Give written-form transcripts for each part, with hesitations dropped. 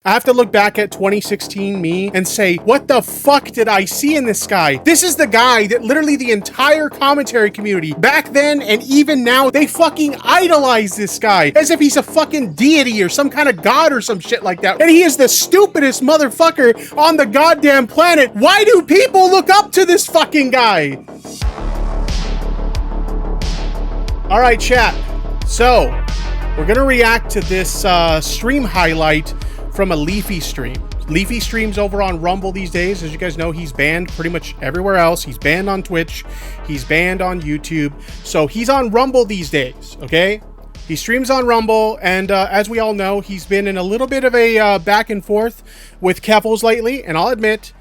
I have to look back at 2016 me and say, what the fuck did I see in this guy? This is the guy that literally the entire commentary community back then and even now, they fucking idolize this guy as if he's a fucking deity or some kind of god or some shit like that. And he is the stupidest motherfucker on the goddamn planet. Why do people look up to this fucking guy? All right, chat. So we're gonna react to this stream highlight from a Leafy stream. Leafy streams over on Rumble these days. As you guys know, he's banned pretty much everywhere else. He's banned on Twitch. He's banned on YouTube. So he's on Rumble these days, okay? He streams on Rumble, and as we all know, he's been in a little bit of a back and forth with Keffals lately, and I'll admit,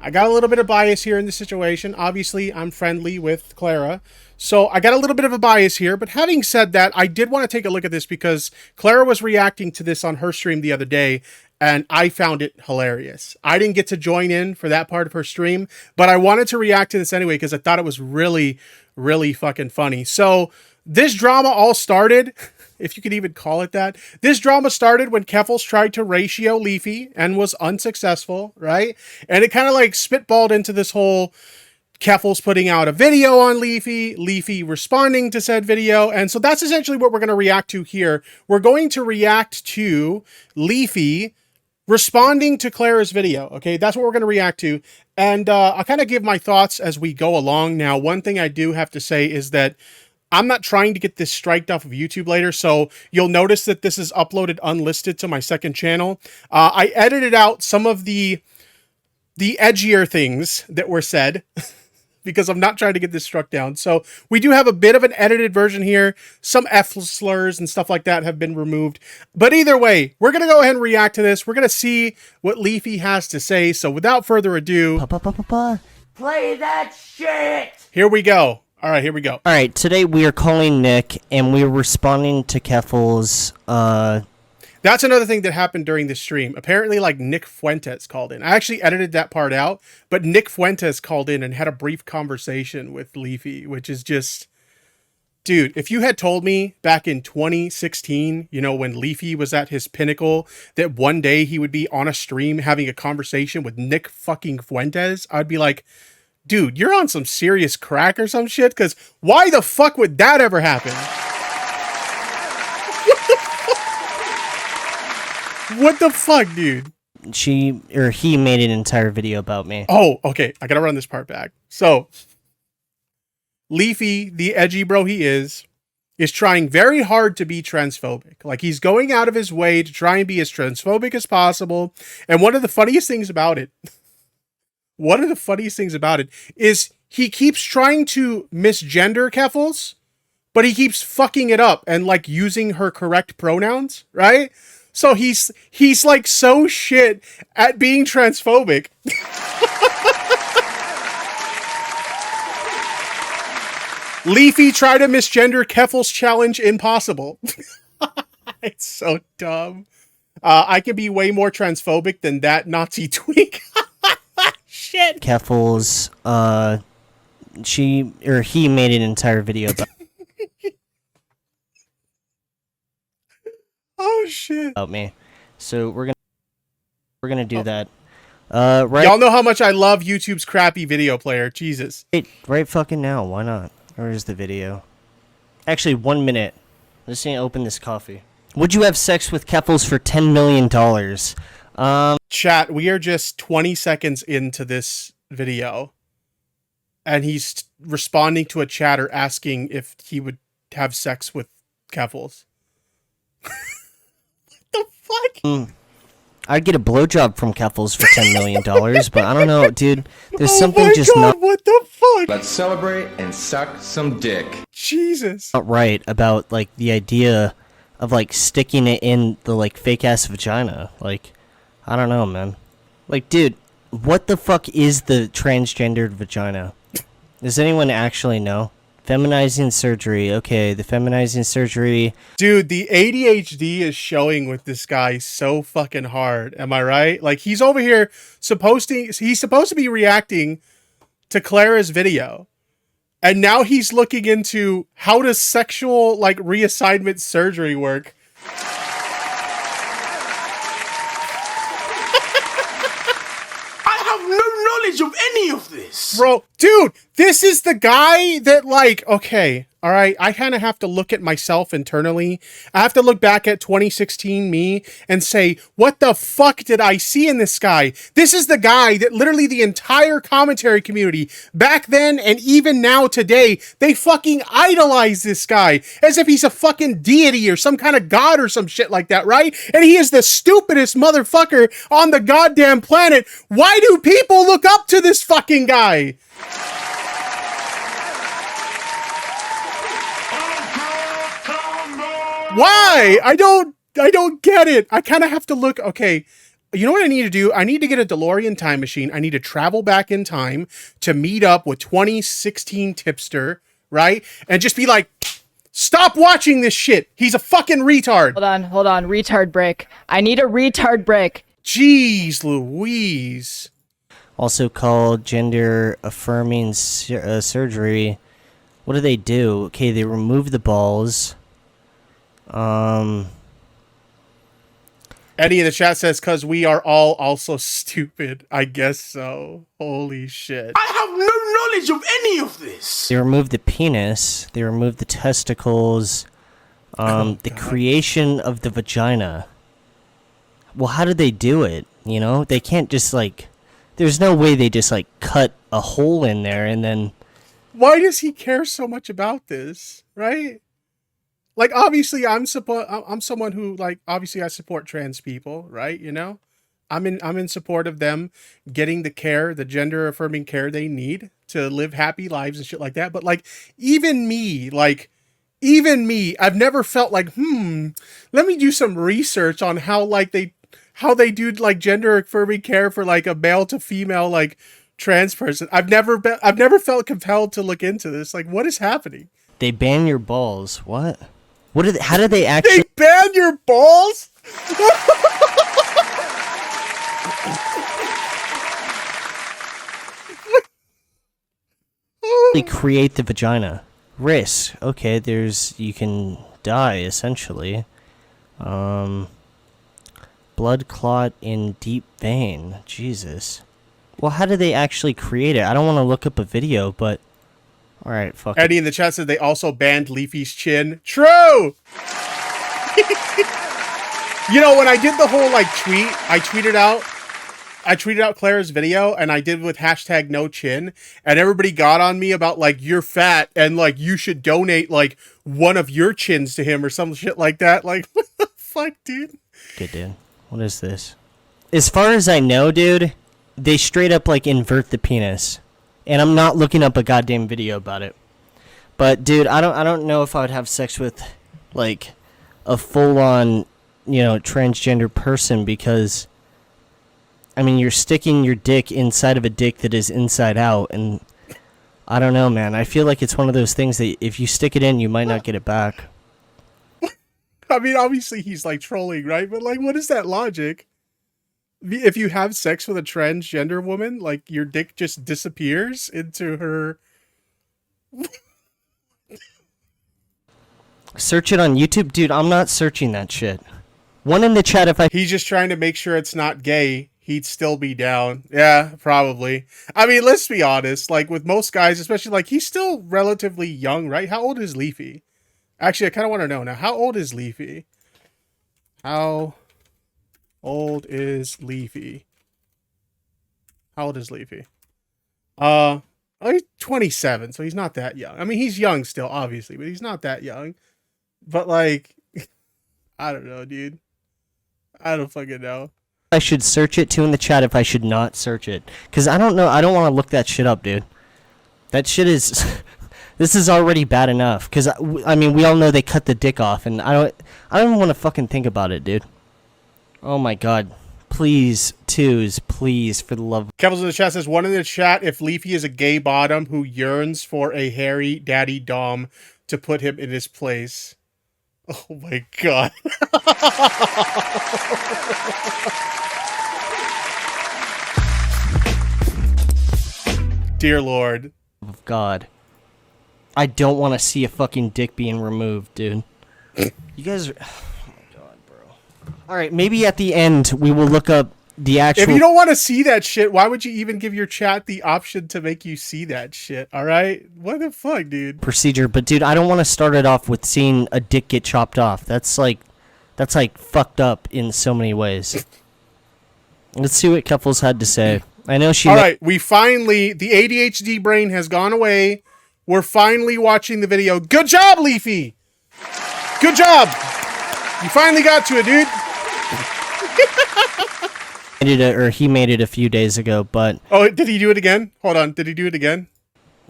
I got a little bit of bias here in this situation. Obviously, I'm friendly with Clara, so I got a little bit of a bias here. But having said that, I did want to take a look at this because Clara was reacting to this on her stream the other day, and I found it hilarious. I didn't get to join in for that part of her stream, but I wanted to react to this anyway because I thought it was really, really fucking funny. So this drama all started, if you could even call it that. This drama started when Keffals tried to ratio Leafy and was unsuccessful, right? And it kind of like spitballed into this whole Keffals putting out a video on Leafy, Leafy responding to said video. And so that's essentially what we're going to react to here. We're going to react to Leafy responding to Clara's video. Okay, that's what we're going to react to. And I'll kind of give my thoughts as we go along. Now, one thing I do have to say is that I'm not trying to get this striked off of YouTube later, so you'll notice that this is uploaded unlisted to my second channel. I edited out some of the edgier things that were said because I'm not trying to get this struck down. So we do have a bit of an edited version here. Some F slurs and stuff like that have been removed. But either way, we're going to go ahead and react to this. We're going to see what Leafy has to say. So without further ado, play that shit! Here we go. All right, here we go. All right, today we are calling Nick, and we're responding to Keffals. That's another thing that happened during the stream. Apparently, like, Nick Fuentes called in. I actually edited that part out, but Nick Fuentes called in and had a brief conversation with Leafy, which is just... Dude, if you had told me back in 2016, you know, when Leafy was at his pinnacle, that one day he would be on a stream having a conversation with Nick fucking Fuentes, I'd be like... Dude, you're on some serious crack or some shit? Because why the fuck would that ever happen? What the fuck, dude? He made an entire video about me. Oh, okay. I gotta run this part back. So, Leafy, the edgy bro he is trying very hard to be transphobic. Like, he's going out of his way to try and be as transphobic as possible. And one of the funniest things about it... is he keeps trying to misgender Keffals, but he keeps fucking it up and like using her correct pronouns, right? So he's like so shit at being transphobic. Leafy tried to misgender Keffals challenge impossible. It's so dumb. I can be way more transphobic than that Nazi tweak. Shit. Keffals, he made an entire video about oh shit about me. So we're gonna do that. Right. Y'all know how much I love YouTube's crappy video player. Jesus. Right fucking now. Why not? Where's the video? Actually, 1 minute. Let's see. Open this coffee. Would you have sex with Keffals for $10 million? Chat, we are just 20 seconds into this video, and he's responding to a chatter asking if he would have sex with Keffals. What the fuck? I'd get a blowjob from Keffals for $10 million, but I don't know, dude. There's something just God, not... What the fuck? Let's celebrate and suck some dick. Jesus. Not right about, like, the idea of, like, sticking it in the, like, fake-ass vagina. Like... I don't know, man. Like, dude, what the fuck is the transgendered vagina? Does anyone actually know? Feminizing surgery. Okay, the feminizing surgery. Dude, the ADHD is showing with this guy so fucking hard. Am I right? Like, he's over here he's supposed to be reacting to Clara's video. And now he's looking into how does sexual, like, reassignment surgery work. have no knowledge of any of this. Bro, dude, this is the guy that, like, okay, all right, I kind of have to look at myself internally. I have to look back at 2016 me and say, what the fuck did I see in this guy? This is the guy that literally the entire commentary community back then and even now today, they fucking idolize this guy as if he's a fucking deity or some kind of god or some shit like that, right? And he is the stupidest motherfucker on the goddamn planet. Why do people look up to this fucking guy? Why? I don't get it. I kind of have to look. Okay, you know what I need to do? I need to get a DeLorean time machine. I need to travel back in time to meet up with 2016 Tipster, right? And just be like, stop watching this shit. He's a fucking retard. Hold on. Retard break. I need a retard break. Jeez Louise. Also called gender affirming surgery. What do they do? Okay, they remove the balls. Eddie in the chat says, cause we are all also stupid. I guess so. Holy shit. I have no knowledge of any of this. They remove the penis. They remove the testicles. The creation of the vagina. Well, how did they do it? You know, they can't just like. There's no way they just like cut a hole in there and then. Why does he care so much about this? Right? Like, obviously, I'm someone who, like, obviously I support trans people, right? You know, I'm in support of them getting the care, the gender affirming care they need to live happy lives and shit like that. But like, even me, I've never felt like, let me do some research on how they do like gender affirming care for like a male to female, like trans person. I've never felt compelled to look into this. Like, what is happening? They ban your balls. What? How did they actually... They ban your balls? They create the vagina. Risk. Okay, you can die, essentially. Blood clot in deep vein. Jesus. Well, how did they actually create it? I don't want to look up a video, but... Alright, fuck it. Eddie in the chat said they also banned Leafy's chin. True! You know, when I did the whole, like, I tweeted out Claire's video, and I did with hashtag no chin, and everybody got on me about, like, you're fat, and, like, you should donate, like, one of your chins to him, or some shit like that. Like, what the fuck, dude? Good, dude. What is this? As far as I know, dude, they straight up, like, invert the penis. And I'm not looking up a goddamn video about it. But dude, I don't know if I would have sex with like a full-on, you know, transgender person, because I mean, you're sticking your dick inside of a dick that is inside out, and I don't know, man. I feel like it's one of those things that if you stick it in, you might not get it back. I mean, obviously he's like trolling, right? But like, what is that logic? If you have sex with a transgender woman, like your dick just disappears into her. Search it on YouTube, dude. I'm not searching that shit. One in the chat if I. He's just trying to make sure it's not gay. He'd still be down. Yeah, probably. I mean, let's be honest. Like with most guys, especially like he's still relatively young, right? How old is Leafy? Actually, I kind of want to know now. How old is Leafy? How old is Leafy? How old is Leafy? Oh, he's 27, so he's not that young. I mean, he's young still, obviously, but he's not that young. But like, I don't know, dude. I don't fucking know. I should search it too in the chat if I should not search it, because I don't know. I don't want to look that shit up, dude. That shit is. This is already bad enough, because I mean, we all know they cut the dick off, and I don't even want to fucking think about it, dude. Oh my god. Please, twos, please, for the love of... Keffals in the chat says, one in the chat, if Leafy is a gay bottom who yearns for a hairy daddy dom to put him in his place. Oh my god. Dear Lord. Of God. I don't want to see a fucking dick being removed, dude. You guys are... Alright, maybe at the end we will look up the actual. If you don't want to see that shit, why would you even give your chat the option to make you see that shit? All right, what the fuck, dude? Procedure, but dude, I don't want to start it off with seeing a dick get chopped off. That's like fucked up in so many ways. Let's see what Keffals had to say. I know she. All right, the ADHD brain has gone away. We're finally watching the video. Good job, Leafy. Good job. You finally got to it, dude. He made it a few days ago, but... Oh, did he do it again? Hold on, did he do it again?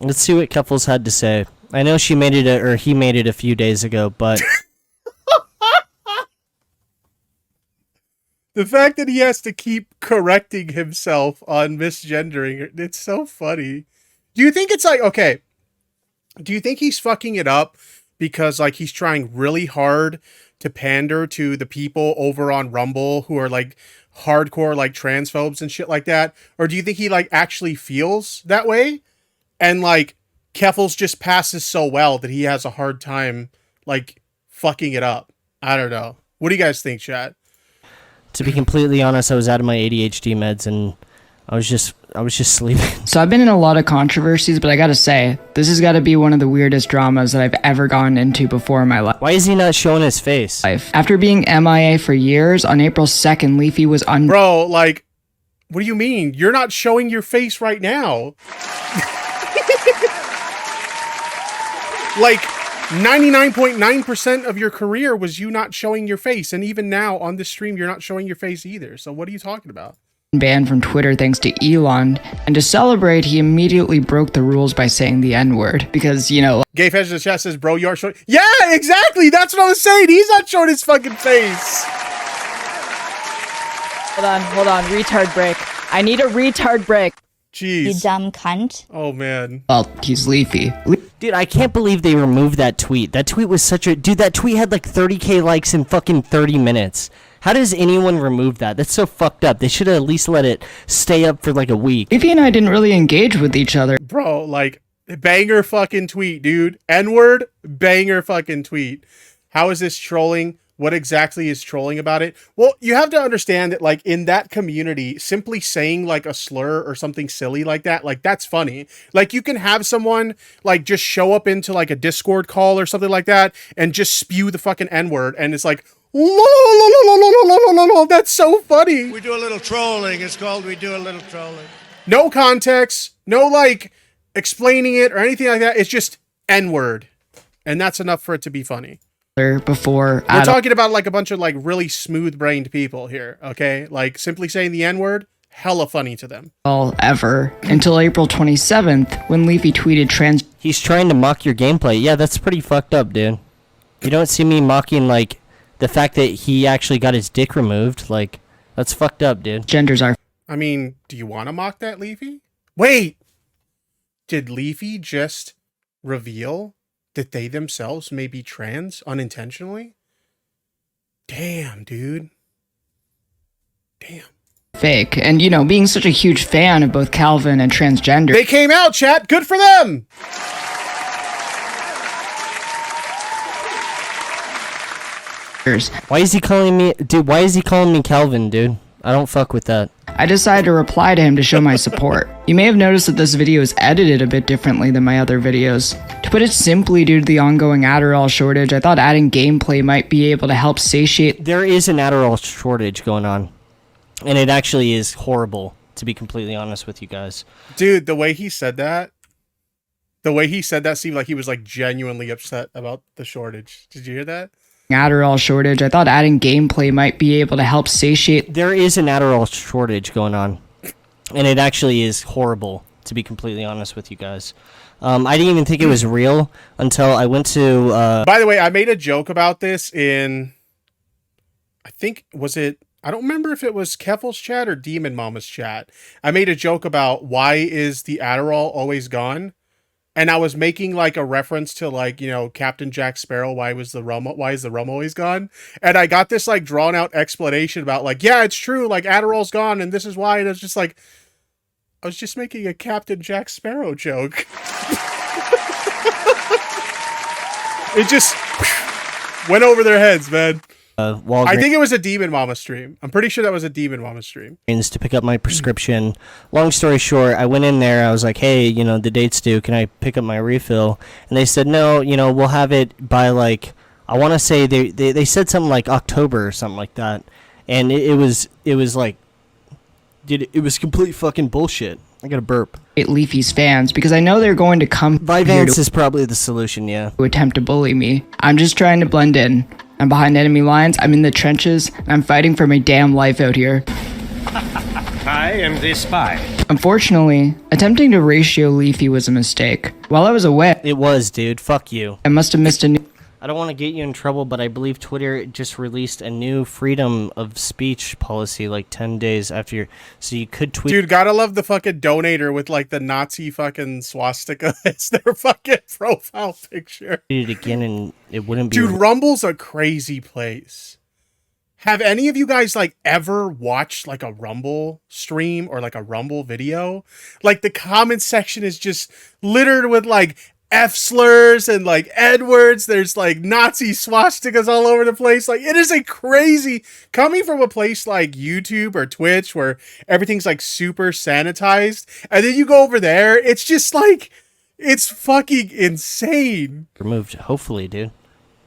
Let's see what Keffals had to say. I know he made it a few days ago, but... The fact that he has to keep correcting himself on misgendering, it's so funny. Do you think it's like, okay, do you think he's fucking it up because like he's trying really hard to pander to the people over on Rumble who are like hardcore like transphobes and shit like that? Or do you think he like actually feels that way? And like Keffals just passes so well that he has a hard time like fucking it up. I don't know. What do you guys think, chat? To be completely honest, I was out of my ADHD meds and I was just sleeping. So I've been in a lot of controversies, but I gotta say, this has gotta be one of the weirdest dramas that I've ever gotten into before in my life. Why is he not showing his face? After being MIA for years, on April 2nd, Leafy was Bro, like, what do you mean? You're not showing your face right now. Like, 99.9% of your career was you not showing your face. And even now on this stream, you're not showing your face either. So what are you talking about? Banned from Twitter thanks to Elon, and to celebrate, he immediately broke the rules by saying the N-word. Because, you know... Gay Fetch in the chat says, bro, you are showing... Yeah, exactly! That's what I was saying! He's not showing his fucking face! Hold on. Retard break. I need a retard break. Jeez. You dumb cunt. Oh, man. Well, he's Leafy. Dude, I can't believe they removed that tweet. That tweet was such a... Dude, that tweet had like 30k likes in fucking 30 minutes. How does anyone remove that? That's so fucked up. They should have at least let it stay up for like a week. Leafy and I didn't really engage with each other. Bro, like, banger fucking tweet, dude. N-word, banger fucking tweet. How is this trolling? What exactly is trolling about it? Well, you have to understand that, like, in that community, simply saying, like, a slur or something silly like that, like, that's funny. Like, you can have someone, like, just show up into, like, a Discord call or something like that and just spew the fucking N-word, and it's like, that's so funny. We do a little trolling. It's called we do a little trolling. No context, no, like, explaining it or anything like that. It's just N-word. And that's enough for it to be funny. Before we're talking about like a bunch of like really smooth-brained people here, okay? Like simply saying the N-word, hella funny to them. All ever until April 27th when Leafy tweeted He's trying to mock your gameplay. Yeah, that's pretty fucked up, dude. You don't see me mocking like the fact that he actually got his dick removed. Like that's fucked up, dude. Genders are. I mean, do you want to mock that, Leafy? Wait, did Leafy just reveal that they themselves may be trans unintentionally? Damn, dude. Damn. Fake. And, you know, being such a huge fan of both Calvin and transgender. They came out, chat. Good for them. Why is he calling me... Dude, why is he calling me Calvin, dude? I don't fuck with that. I decided to reply to him to show my support. You may have noticed that this video is edited a bit differently than my other videos. To put it simply, due to the ongoing Adderall shortage, I thought adding gameplay might be able to help satiate... There is an Adderall shortage going on. And it actually is horrible, to be completely honest with you guys. Dude, the way he said that seemed like he was like genuinely upset about the shortage. Did you hear that? Adderall shortage. I thought adding gameplay might be able to help satiate... There is an Adderall shortage going on. And it actually is horrible, to be completely honest with you guys. I didn't even think it was real until I went to... By the way, I made a joke about this in... I think, was it... I don't remember if it was Keffals chat or Demon Mama's chat. I made a joke about why is the Adderall always gone? And I was making like a reference to like, you know, Captain Jack Sparrow. Why is the rum always gone? And I got this like drawn out explanation about like, yeah, it's true. Like Adderall's gone and this is why. And it's just like, I was just making a Captain Jack Sparrow joke. It just went over their heads, man. Walgreens I think it was a Demon Mama stream. I'm pretty sure that was a Demon Mama stream. to pick up my prescription. Long story short, I went in there. I was like, hey, the date's due. Can I pick up my refill? And they said, no, we'll have it by like, I want to say they said something like October or something like that. And it was like, dude, it was complete fucking bullshit. I got a burp. Leafy's fans because I know they're going to come here Vyvanse is probably the solution, yeah. to attempt to bully me. I'm just trying to blend in. I'm behind enemy lines, I'm in the trenches, and I'm fighting for my damn life out here. I am the spy. Unfortunately, attempting to ratio Leafy was a mistake. While I was away, It was, dude. Fuck you. I must have missed a new I don't want to get you in trouble, but I believe Twitter just released a new freedom of speech policy like 10 days after your... So you could tweet... Dude, gotta love the fucking donator with like the Nazi fucking swastika as their fucking profile picture. it again and it wouldn't be... Dude, Rumble's a crazy place. Have any of you guys like ever watched like a Rumble stream or like a Rumble video? Like the comment section is just littered with like F slurs and like Edwards. There's like Nazi swastikas all over the place. Like it is a crazy, coming from a place like YouTube or Twitch where everything's like super sanitized. And then you go over there, it's just like, it's fucking insane. removed, hopefully, dude.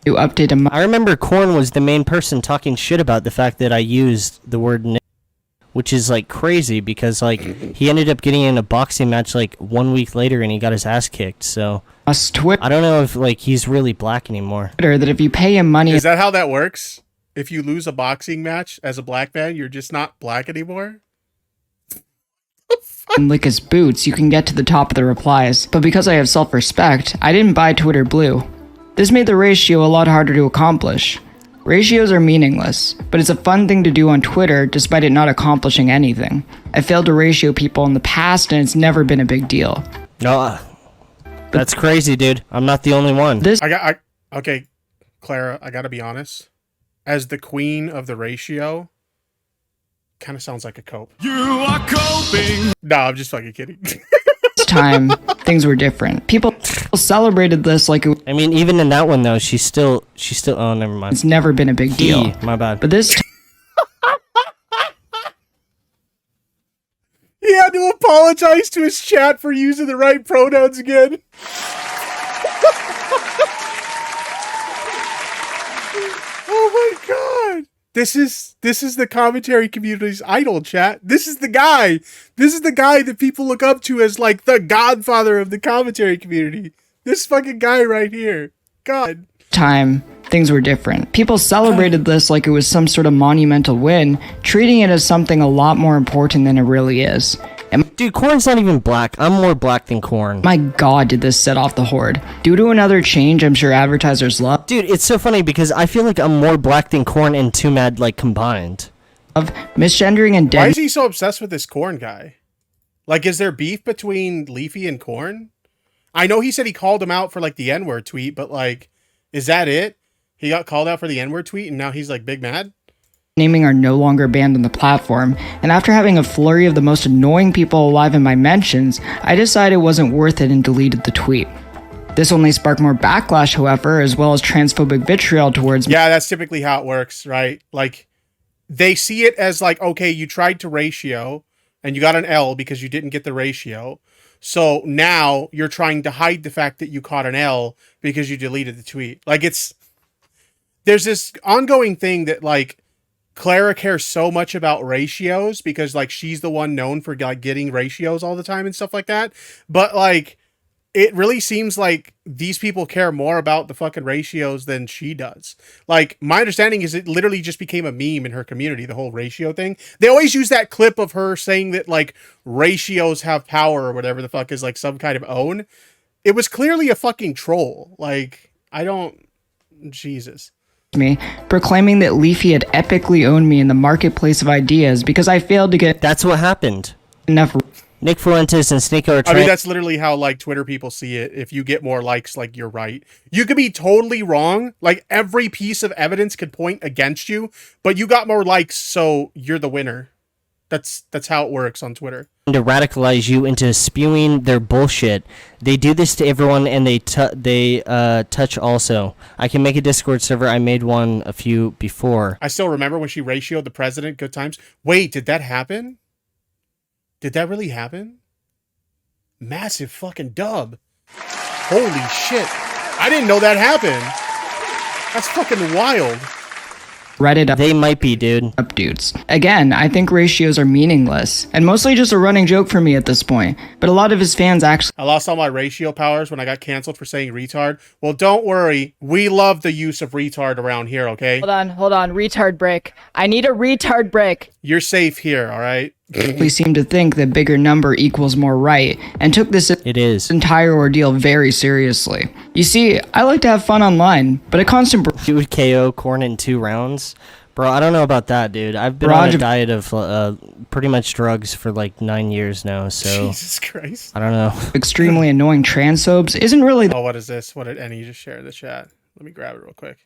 update on my I remember Korn was the main person talking shit about the fact that I used the word n, which is like crazy because like he ended up getting in a boxing match like 1 week later and he got his ass kicked. So Twitter I don't know if like he's really black anymore. that if you pay him money Is that how that works? If you lose a boxing match as a black man, you're just not black anymore? and lick his boots, you can get to the top of the replies. But because I have self-respect, I didn't buy Twitter Blue. This made the ratio a lot harder to accomplish. Ratios are meaningless, but it's a fun thing to do on Twitter despite it not accomplishing anything. I failed to ratio people in the past and it's never been a big deal. No, that's crazy, dude. I'm not the only one. Okay, Clara, I gotta be honest. As the queen of the ratio, kind of sounds like a cope. You are coping. No, I'm just fucking kidding. This time, things were different. People celebrated this like I mean, even in that one though, she's still. Oh, never mind. it's never been a big deal. My bad. But this He had to apologize to his chat for using the right pronouns again. Oh my god. This is the commentary community's idol, chat. This is the guy. This is the guy that people look up to as like the godfather of the commentary community. This fucking guy right here. God. time, things were different. People celebrated this like it was some sort of monumental win, treating it as something a lot more important than it really is. And Dude, Korn's not even black. I'm more black than Korn. my god, did this set off the horde. Due to another change I'm sure advertisers love, Dude, it's so funny because I feel like I'm more black than Korn and Too Mad like combined. misgendering and Why dead is he so obsessed with this Corn guy? Like, is there beef between Leafy and Corn? I know he said he called him out for like the N-word tweet, but like, is that it? He got called out for the N-word tweet and now he's like big mad? naming are no longer banned on the platform, and after having a flurry of the most annoying people alive in my mentions, I decided it wasn't worth it and deleted the tweet. This only sparked more backlash, however, as well as transphobic vitriol towards me. Yeah, that's typically how it works, right? Like, they see it as like, okay, you tried to ratio and you got an L because you didn't get the ratio. So now you're trying to hide the fact that you caught an L because you deleted the tweet. Like, there's this ongoing thing that like Clara cares so much about ratios because like she's the one known for like getting ratios all the time and stuff like that. But like, it really seems like these people care more about the fucking ratios than she does. Like, my understanding is it literally just became a meme in her community, the whole ratio thing. They always use that clip of her saying that, like, ratios have power or whatever the fuck is, like, some kind of own. It was clearly a fucking troll. Like, Jesus. me, proclaiming that Leafy had epically owned me in the marketplace of ideas because I failed to get That's what happened. enough. Nick Fuentes and Snake are I trying. mean, that's literally how, like, Twitter people see it. If you get more likes, like, you're right. You could be totally wrong. Like, every piece of evidence could point against you, but you got more likes, so you're the winner. That's how it works on Twitter. To radicalize you into spewing their bullshit. They do this to everyone, and they touch also. I can make a Discord server. I made one a few before. I still remember when she ratioed the president. Good times. Wait, did that happen? Did that really happen? Massive fucking dub. Holy shit. I didn't know that happened. That's fucking wild. Reddit They might be, dude. up dudes. Again, I think ratios are meaningless, and mostly just a running joke for me at this point, but a lot of his fans actually I lost all my ratio powers when I got canceled for saying retard. Well, don't worry. We love the use of retard around here, okay? Hold on. Retard break. I need a retard break. You're safe here, all right? seem to think that bigger number equals more right, and took this It is. entire ordeal very seriously. You see, I like to have fun online, but a constant You would KO Corn in 2 rounds? Bro, I don't know about that, dude. I've been on a diet of pretty much drugs for like 9 years now, so... Jesus Christ. I don't know. extremely annoying transphobes isn't really Oh, what is this? What did Annie just share in the chat? Let me grab it real quick.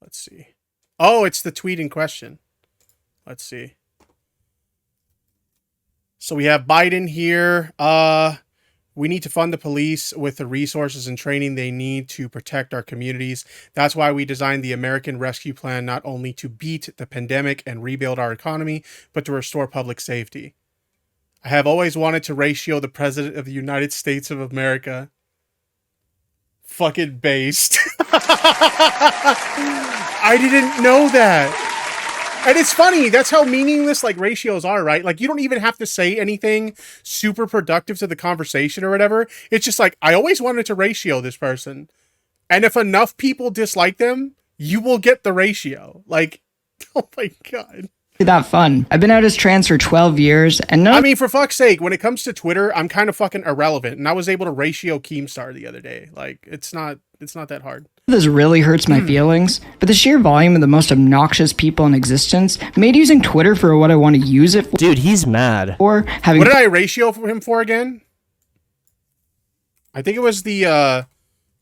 Let's see. Oh, it's the tweet in question. Let's see. So we have Biden here. We need to fund the police with the resources and training they need to protect our communities. That's why we designed the American Rescue Plan, not only to beat the pandemic and rebuild our economy, but to restore public safety. I have always wanted to ratio the President of the United States of America. Fucking based. I didn't know that. And it's funny, that's how meaningless like ratios are, right? Like you don't even have to say anything super productive to the conversation or whatever. It's just like, I always wanted to ratio this person. And if enough people dislike them, you will get the ratio. Like, oh my God. that fun. I've been out as trans for 12 years, and I mean, for fuck's sake, when it comes to Twitter, I'm kind of fucking irrelevant. And I was able to ratio Keemstar the other day. Like, it's not that hard. this really hurts my feelings, but the sheer volume of the most obnoxious people in existence made using Twitter for what I want to use it for. Dude, he's mad. Or having What did I ratio for him for again? I think it was the,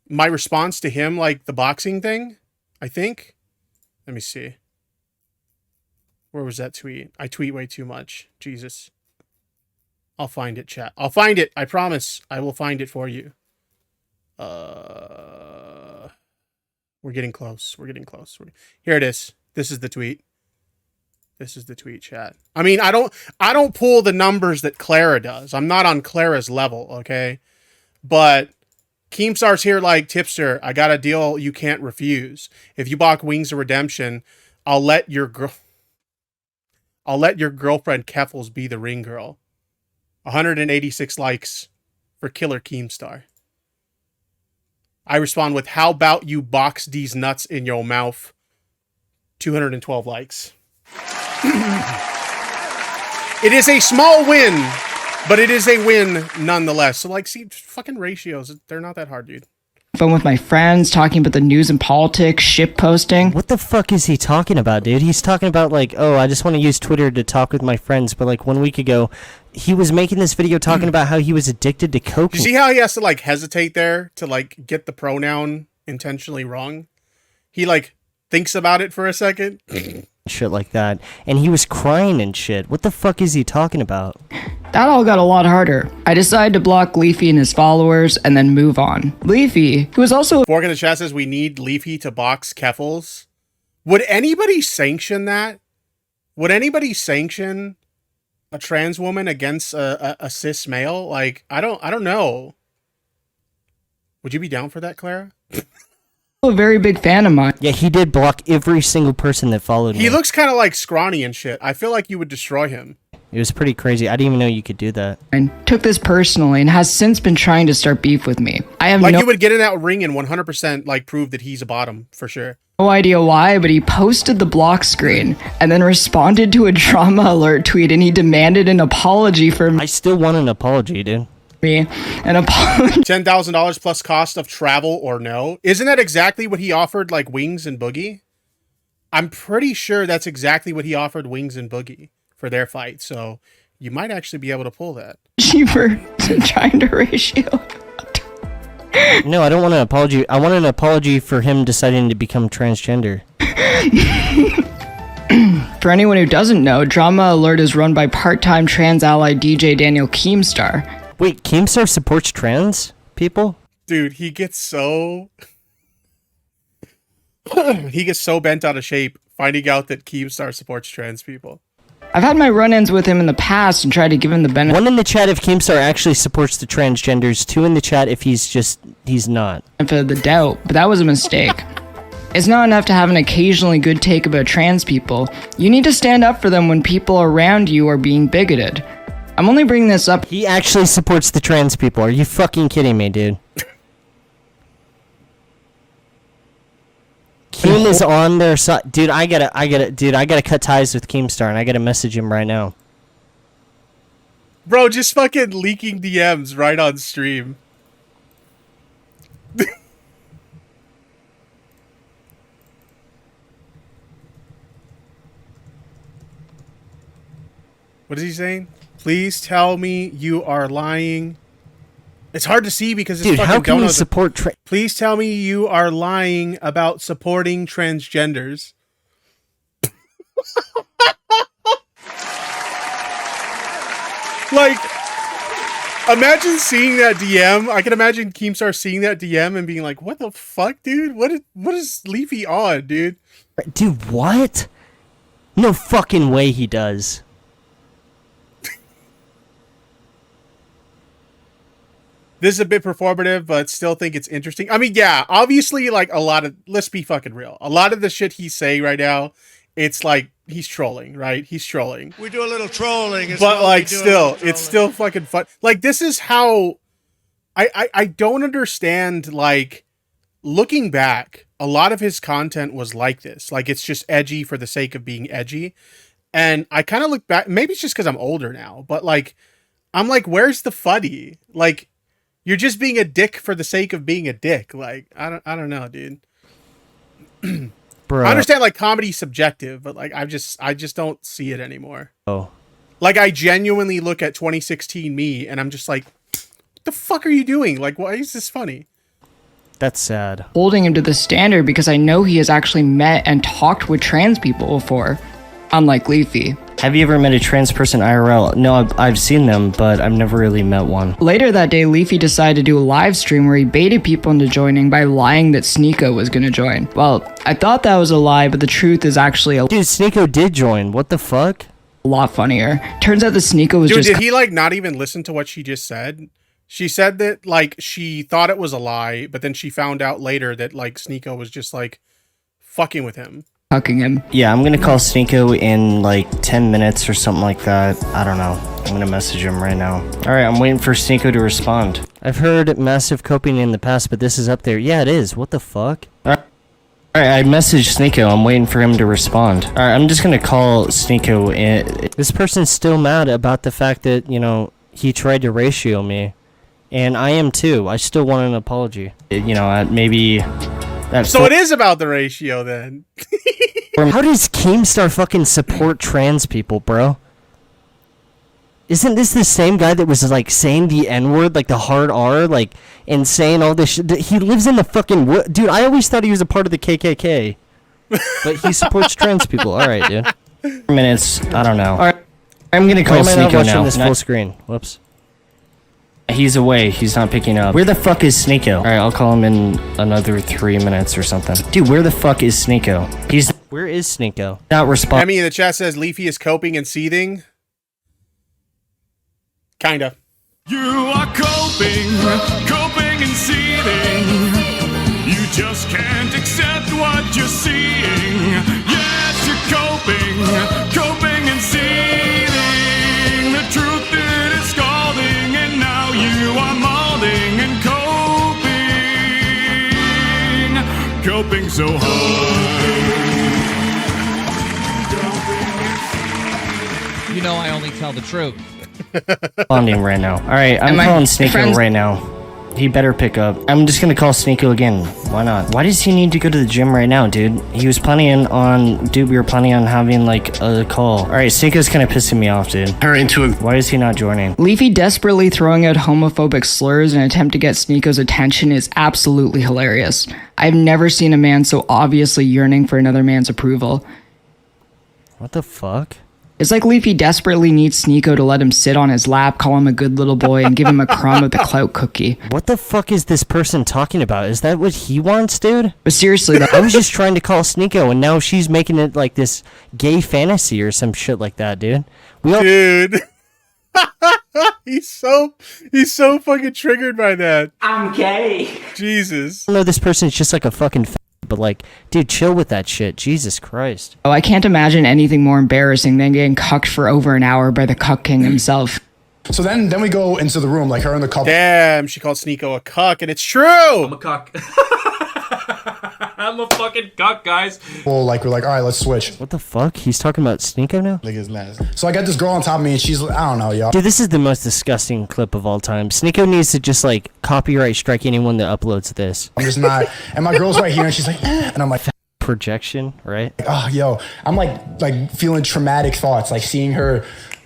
my response to him, like the boxing thing, I think. Let me see. Where was that tweet? I tweet way too much. Jesus. I'll find it, chat. I'll find it. I promise. I will find it for you. We're getting close. We're getting close. Here it is. This is the tweet. This is the tweet, chat. I mean, I don't pull the numbers that Clara does. I'm not on Clara's level, okay? But Keemstar's here like, Tipster, I got a deal you can't refuse. If you bought Wings of Redemption, I'll let your girlfriend Keffals be the ring girl. 186 likes for Killer Keemstar. I respond with, how about you box these nuts in your mouth? 212 likes. It is a small win, but it is a win nonetheless. So like, see, fucking ratios, they're not that hard, dude. fun with my friends, talking about the news and politics, ship posting. What the fuck is he talking about, dude? He's talking about like, oh, I just want to use Twitter to talk with my friends. But like 1 week ago, he was making this video talking about how he was addicted to coke. You see how he has to like hesitate there to like get the pronoun intentionally wrong? He like thinks about it for a second. Shit like that. And he was crying and shit. What the fuck is he talking about? That all got a lot harder. I decided to block Leafy and his followers and then move on. Leafy, who was also Fork in the chat says we need Leafy to box Keffals. Would anybody sanction that? Would anybody sanction a trans woman against a cis male? Like, I don't know. Would you be down for that, Clara? a very big fan of mine. Yeah, he did block every single person that followed me. He looks kind of like scrawny and shit. I feel like you would destroy him. It was pretty crazy. I didn't even know you could do that. And took this personally and has since been trying to start beef with me. I have Like, no you would get in that ring and 100% like prove that he's a bottom for sure. idea why, but he posted the block screen and then responded to a drama alert tweet, and he demanded an apology for I still want an apology, dude. me. An apology. $10,000 plus cost of travel or no. Isn't that exactly what he offered like Wings and Boogie? I'm pretty sure that's exactly what he offered Wings and Boogie for their fight. So you might actually be able to pull that. For trying to ratio. No, I don't want an apology. I want an apology for him deciding to become transgender. For anyone who doesn't know, Drama Alert is run by part-time trans ally DJ Daniel Keemstar. Wait, Keemstar supports trans people? Dude, he gets so bent out of shape finding out that Keemstar supports trans people. I've had my run-ins with him in the past and tried to give him the benefit. One in the chat if Keemstar actually supports the transgenders. Two in the chat if he's not. Of the doubt, but that was a mistake. It's not enough to have an occasionally good take about trans people. You need to stand up for them when people around you are being bigoted. I'm only bringing this up. He actually supports the trans people. Are you fucking kidding me, dude? Keem is on their side. Dude, I gotta cut ties with Keemstar and I gotta message him right now. Bro, just fucking leaking DMs right on stream. What is he saying? Please tell me you are lying. It's hard to see because it's dude, fucking how can you donuts. support Please tell me you are lying about supporting transgenders. Like, imagine seeing that DM. I can imagine Keemstar seeing that DM and being like, "What the fuck, dude? What is Leafy on, dude?" Dude, what? No fucking way he does. This is a bit performative, but still think it's interesting. I mean, yeah, obviously, like, let's be fucking real. A lot of the shit he's saying right now, it's like, he's trolling, right? He's trolling. We do a little trolling. But, like, still, it's still fucking fun. Like, this is how... I don't understand, like, looking back, a lot of his content was like this. Like, it's just edgy for the sake of being edgy. And I kind of look back, maybe it's just because I'm older now, but, like, I'm like, where's the funny? Like... You're just being a dick for the sake of being a dick. Like, I don't know, dude. Bro. I understand, like, comedy's subjective, but, like, I just don't see it anymore. Oh. Like, I genuinely look at 2016 me, and I'm just like, what the fuck are you doing? Like, why is this funny? That's sad. Holding him to the standard because I know he has actually met and talked with trans people before, unlike Leafy. Have you ever met a trans person IRL? No, I've seen them, but I've never really met one. Later that day, Leafy decided to do a live stream where he baited people into joining by lying that Sneeko was gonna join. Well, I thought that was a lie, but the truth is actually Dude, Sneeko did join. What the fuck? A lot funnier. Turns out that Sneeko was Dude, just... did he, like, not even listen to what she just said? She said that, like, she thought it was a lie, but then she found out later that, like, Sneeko was just, like, fucking with him. Fucking him. Yeah, I'm gonna call Sneeko in like 10 minutes or something like that. I don't know. I'm gonna message him right now. Alright, I'm waiting for Sneeko to respond. I've heard massive coping in the past, but this is up there. Yeah, it is. What the fuck? Alright, I messaged Sneeko. I'm waiting for him to respond. Alright, I'm just gonna call Sneeko in. This person's still mad about the fact that, you know, he tried to ratio me. And I am too. I still want an apology. You know, maybe... So it is about the ratio, then. How does Keemstar fucking support trans people, bro? Isn't this the same guy that was, like, saying the N-word, like, the hard R, like, and saying all this shit? He lives in the fucking... Dude, I always thought he was a part of the KKK. But he supports trans people. Alright, dude. Minutes. I don't know. Alright. I'm gonna call Sneeko now. This full screen. Whoops. He's away. He's not picking up. Where the fuck is Sneeko? Alright, I'll call him in another 3 minutes or something. Dude, where the fuck is Sneeko? Where is Sneeko? Not responding. Emmy in the chat says Leafy is coping and seething. Kinda. You are coping and seething. You just can't accept what you're seeing. Yes, you're coping and seething. The truth is scalding, and now you are molding and coping so hard. You know I only tell the truth. Responding right now. Alright, I'm calling Sneeko right now. He better pick up. I'm just gonna call Sneeko again. Why not? Why does he need to go to the gym right now, dude? He was planning on... Dude, we were planning on having, like, a call. Alright, Sneeko's kind of pissing me off, dude. Her into a... Why is he not joining? Leafy desperately throwing out homophobic slurs in an attempt to get Sneeko's attention is absolutely hilarious. I've never seen a man so obviously yearning for another man's approval. What the fuck? It's like Leafy desperately needs Sneeko to let him sit on his lap, call him a good little boy, and give him a crumb of the clout cookie. What the fuck is this person talking about? Is that what he wants, dude? But seriously, I was just trying to call Sneeko, and now she's making it like this gay fantasy or some shit like that, dude. Dude. he's so fucking triggered by that. I'm gay. Jesus. I know this person's just like a fucking but like, dude, chill with that shit. Jesus Christ. I can't imagine anything more embarrassing than getting cucked for over an hour by the cuck king himself. So then we go into the room, like her and the couple. Damn, she called Sneeko a cuck, and it's true. I'm a cuck. I'm a fucking cuck, guys. Well, like, we're like, all right, let's switch. What the fuck? He's talking about Sneeko now? Like his last. So I got this girl on top of me, and she's, I don't know, y'all. Dude, this is the most disgusting clip of all time. Sneeko needs to just, like, copyright strike anyone that uploads this. I'm just not. And my girl's right here, and she's like, and I'm like, projection, right? Oh, yo, I'm like feeling traumatic thoughts, like seeing her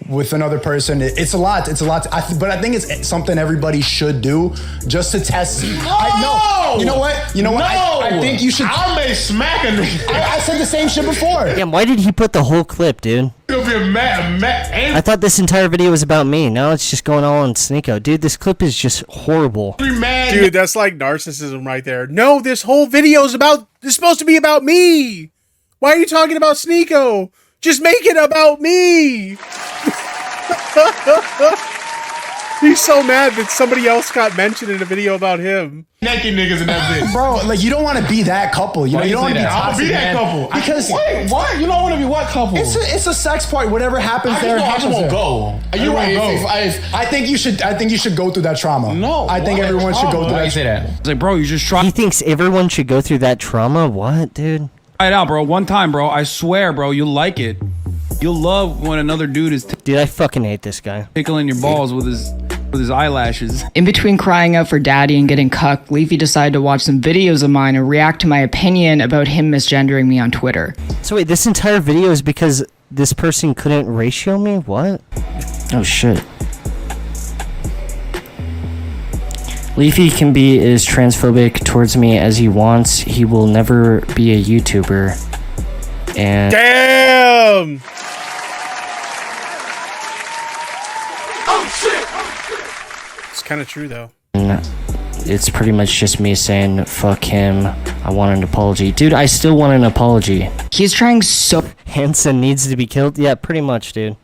with another person. It's a lot. But I think it's something everybody should do just to test. No! You know what? No! I think you should. I may smack a nigga. I said the same shit before. Damn, why did he put the whole clip, dude? You'll be mad. I thought this entire video was about me. Now it's just going all on Sneeko. Dude, this clip is just horrible. Dude, that's like narcissism right there. No, this whole video is supposed to be about me. Why are you talking about Sneeko? Just make it about me. He's so mad that somebody else got mentioned in a video about him. Naked niggas in that bitch. Bro, like, you don't want to be that couple. You know, you don't want to be toxic, be that man. couple. Because wait, what? You don't want to be what couple? It's a sex part. Whatever happens there, happens there. Go. You won't go. I think you should go through that trauma. No. I think everyone should go through that. Say that. It's like, bro, you just try. He thinks everyone should go through that trauma? What, dude? Try it out, bro. One time, bro. I swear, bro, you'll like it. You'll love when another dude is Dude, I fucking hate this guy. tickling your balls with his eyelashes. In between crying out for daddy and getting cucked, Leafy decided to watch some videos of mine and react to my opinion about him misgendering me on Twitter. So wait, this entire video is because this person couldn't ratio me? What? Oh shit. Leafy can be as transphobic towards me as he wants. He will never be a YouTuber. And damn. It's kind of true though. It's pretty much just me saying fuck him. I want an apology. Dude, I still want an apology. He's trying so Hansen needs to be killed? Yeah, pretty much, dude.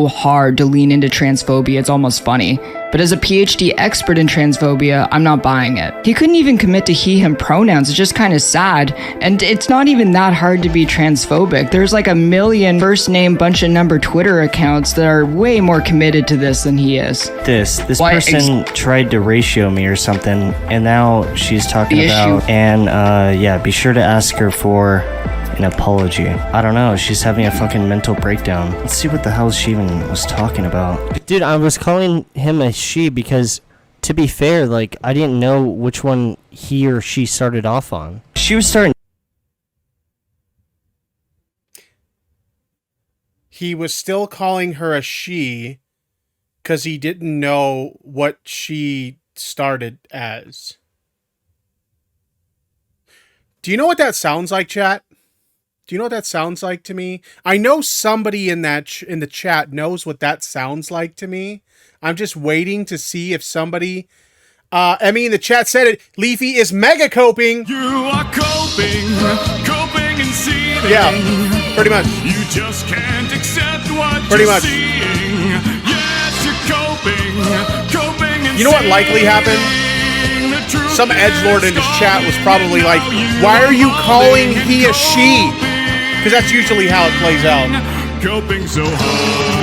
hard to lean into transphobia, it's almost funny. But as a PhD expert in transphobia, I'm not buying it. He couldn't even commit to he, him pronouns, it's just kind of sad. And it's not even that hard to be transphobic. There's like a million first name, bunch of number Twitter accounts that are way more committed to this than he is. This person tried to ratio me or something, and now she's talking about, and yeah, be sure to ask her for an apology. I don't know, she's having a fucking mental breakdown. Let's see what the hell she even was talking about. Dude, I was calling him a she because, to be fair, like, I didn't know which one he or she started off on. She was starting... He was still calling her a she because he didn't know what she started as. Do you know what that sounds like, chat? Do you know what that sounds like to me? I know somebody in that in the chat knows what that sounds like to me. I'm just waiting to see if somebody... Emmy in the chat said it. Leafy is mega coping. You are coping and seething. Yeah, pretty much. You just can't accept what pretty you're much. seeing. Yes, you're coping and you know what likely happened? Some edgelord in his chat was probably like, why are you calling he a she? Because that's usually how it plays out. Coping so hard.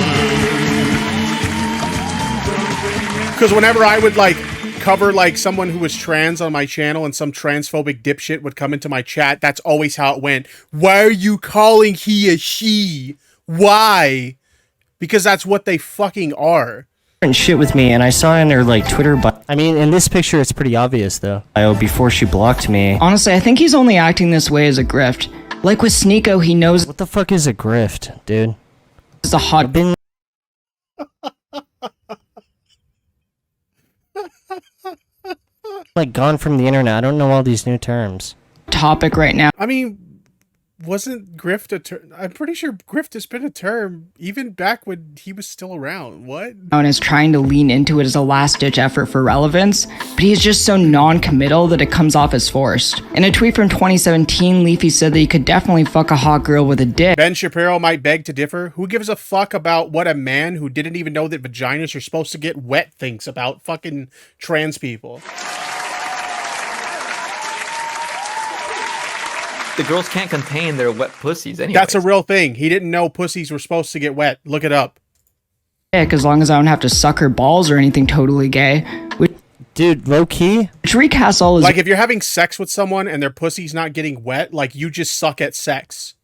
Because whenever I would like cover like someone who was trans on my channel and some transphobic dipshit would come into my chat, that's always how it went. Why are you calling he a she? Why? Because that's what they fucking are. and shit with me, and I saw in her like Twitter bio. I mean, in this picture, it's pretty obvious though. Before she blocked me. Honestly, I think he's only acting this way as a grift. Like with Sneeko, he knows What the fuck is a grift, dude? it's a hot bin. Like gone from the internet. I don't know all these new terms. Topic right now. I mean, wasn't grift a term? I'm pretty sure grift has been a term even back when he was still around. What? And is trying to lean into it as a last-ditch effort for relevance, but he's just so non-committal that it comes off as forced. In a tweet from 2017, Leafy said that he could definitely fuck a hot girl with a dick. Ben Shapiro might beg to differ. Who gives a fuck about what a man who didn't even know that vaginas are supposed to get wet thinks about fucking trans people? The girls can't contain their wet pussies anyway. That's a real thing. He didn't know pussies were supposed to get wet. Look it up. As long as I don't have to suck her balls or anything totally gay. Dude, low key? Which recasts all his like if you're having sex with someone and their pussy's not getting wet, like you just suck at sex.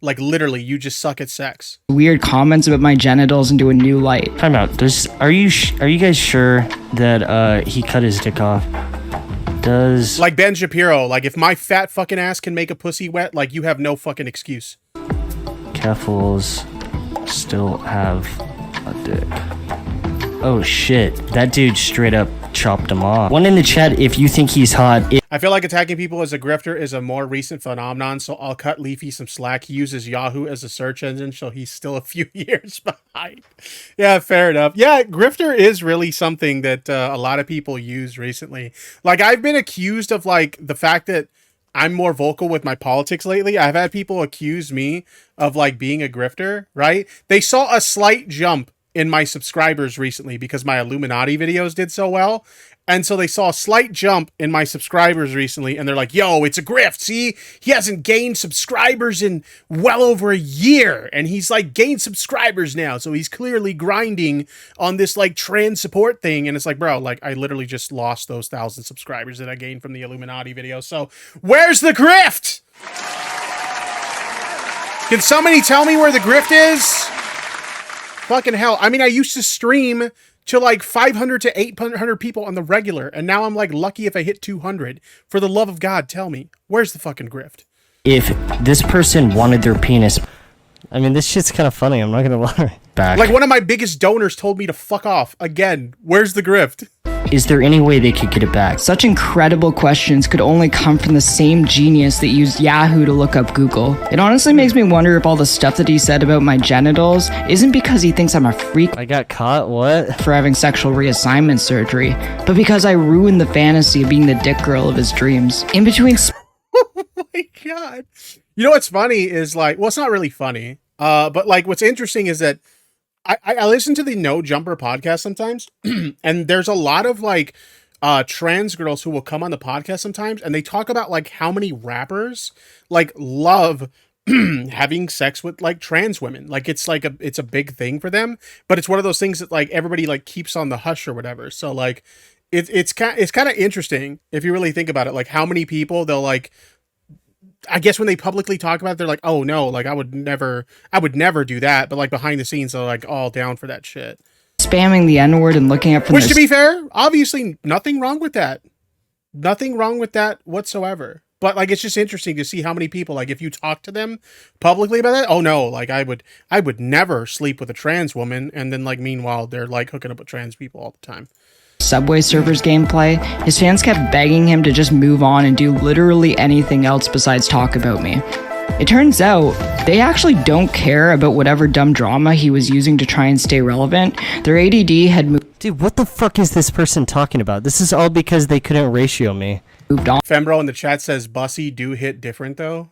Like literally, you just suck at sex. Weird comments about my genitals into a new light. Time out. Are you guys sure that he cut his dick off? Like Ben Shapiro, like if my fat fucking ass can make a pussy wet, like you have no fucking excuse. Keffals still have a dick. Oh shit, that dude straight up chopped him off. One in the chat if you think he's hot. I feel like attacking people as a grifter is a more recent phenomenon, so I'll cut Leafy some slack. He uses Yahoo as a search engine, so he's still a few years behind. Yeah, fair enough. Yeah, grifter is really something that a lot of people use recently. Like, I've been accused of, like, the fact that I'm more vocal with my politics lately. I've had people accuse me of, like, being a grifter, right? They saw a slight jump in my subscribers recently because my Illuminati videos did so well. And so they saw a slight jump in my subscribers recently, and they're like, yo, it's a grift. See, he hasn't gained subscribers in well over a year, and he's like gained subscribers now. So he's clearly grinding on this like trans support thing. And it's like, bro, like I literally just lost those 1,000 subscribers that I gained from the Illuminati video. So where's the grift? Can somebody tell me where the grift is? Fucking hell. I mean, I used to stream to like 500 to 800 people on the regular, and now I'm like lucky if I hit 200. For the love of God, tell me, where's the fucking grift? If this person wanted their penis, I mean, this shit's kind of funny, I'm not gonna lie. Back. Like one of my biggest donors told me to fuck off. Again, where's the grift? Is there any way they could get it back? Such incredible questions could only come from the same genius that used Yahoo to look up Google. It honestly makes me wonder if all the stuff that he said about my genitals isn't because he thinks I'm a freak. I got caught, what? For having sexual reassignment surgery, but because I ruined the fantasy of being the dick girl of his dreams. In between... Oh my God. You know what's funny is like, well, it's not really funny. But like what's interesting is that I listen to the No Jumper podcast sometimes, and there's a lot of like trans girls who will come on the podcast sometimes, and they talk about like how many rappers like love having sex with like trans women. Like it's a big thing for them, but it's one of those things that like everybody like keeps on the hush or whatever. So like it's kind of interesting if you really think about it, like how many people they'll like, I guess when they publicly talk about it, they're like, oh no, like I would never do that. But like behind the scenes, they're like all down for that shit. Spamming the N-word and looking up from Which to be fair, obviously nothing wrong with that. Nothing wrong with that whatsoever. But like, it's just interesting to see how many people, like if you talk to them publicly about that, oh no, like I would never sleep with a trans woman. And then like, meanwhile, they're like hooking up with trans people all the time. Subway Surfers gameplay, his fans kept begging him to just move on and do literally anything else besides talk about me. It turns out, they actually don't care about whatever dumb drama he was using to try and stay relevant. Their ADD had moved... Dude, what the fuck is this person talking about? This is all because they couldn't ratio me. Moved on. Fembro in the chat says, Bussy do hit different though.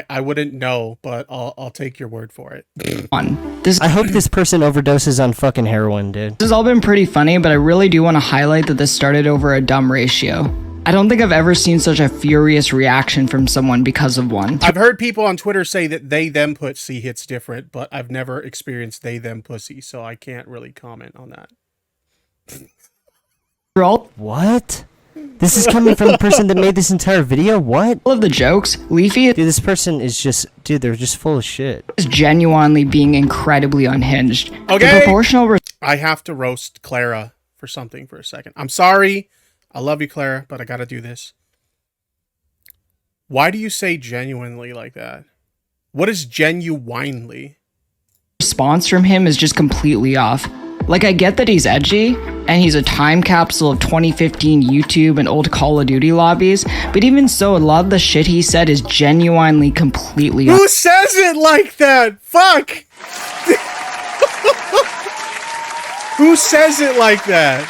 I wouldn't know, but I'll take your word for it. I hope this person overdoses on fucking heroin, dude. This has all been pretty funny, but I really do want to highlight that this started over a dumb ratio. I don't think I've ever seen such a furious reaction from someone because of one. I've heard people on Twitter say that they them pussy hits different, but I've never experienced they them pussy, so I can't really comment on that. What? This is coming from the person that made this entire video? What? All of the jokes, Leafy... Dude, this person is just... Dude, they're just full of shit. ...is genuinely being incredibly unhinged. Okay! The proportional... I have to roast Clara for something for a second. I'm sorry. I love you, Clara, but I got to do this. Why do you say genuinely like that? What is genuinely? Response from him is just completely off. Like, I get that he's edgy, and he's a time capsule of 2015 YouTube and old Call of Duty lobbies, but even so, a lot of the shit he said is genuinely completely Who says it like that? Fuck! Who says it like that?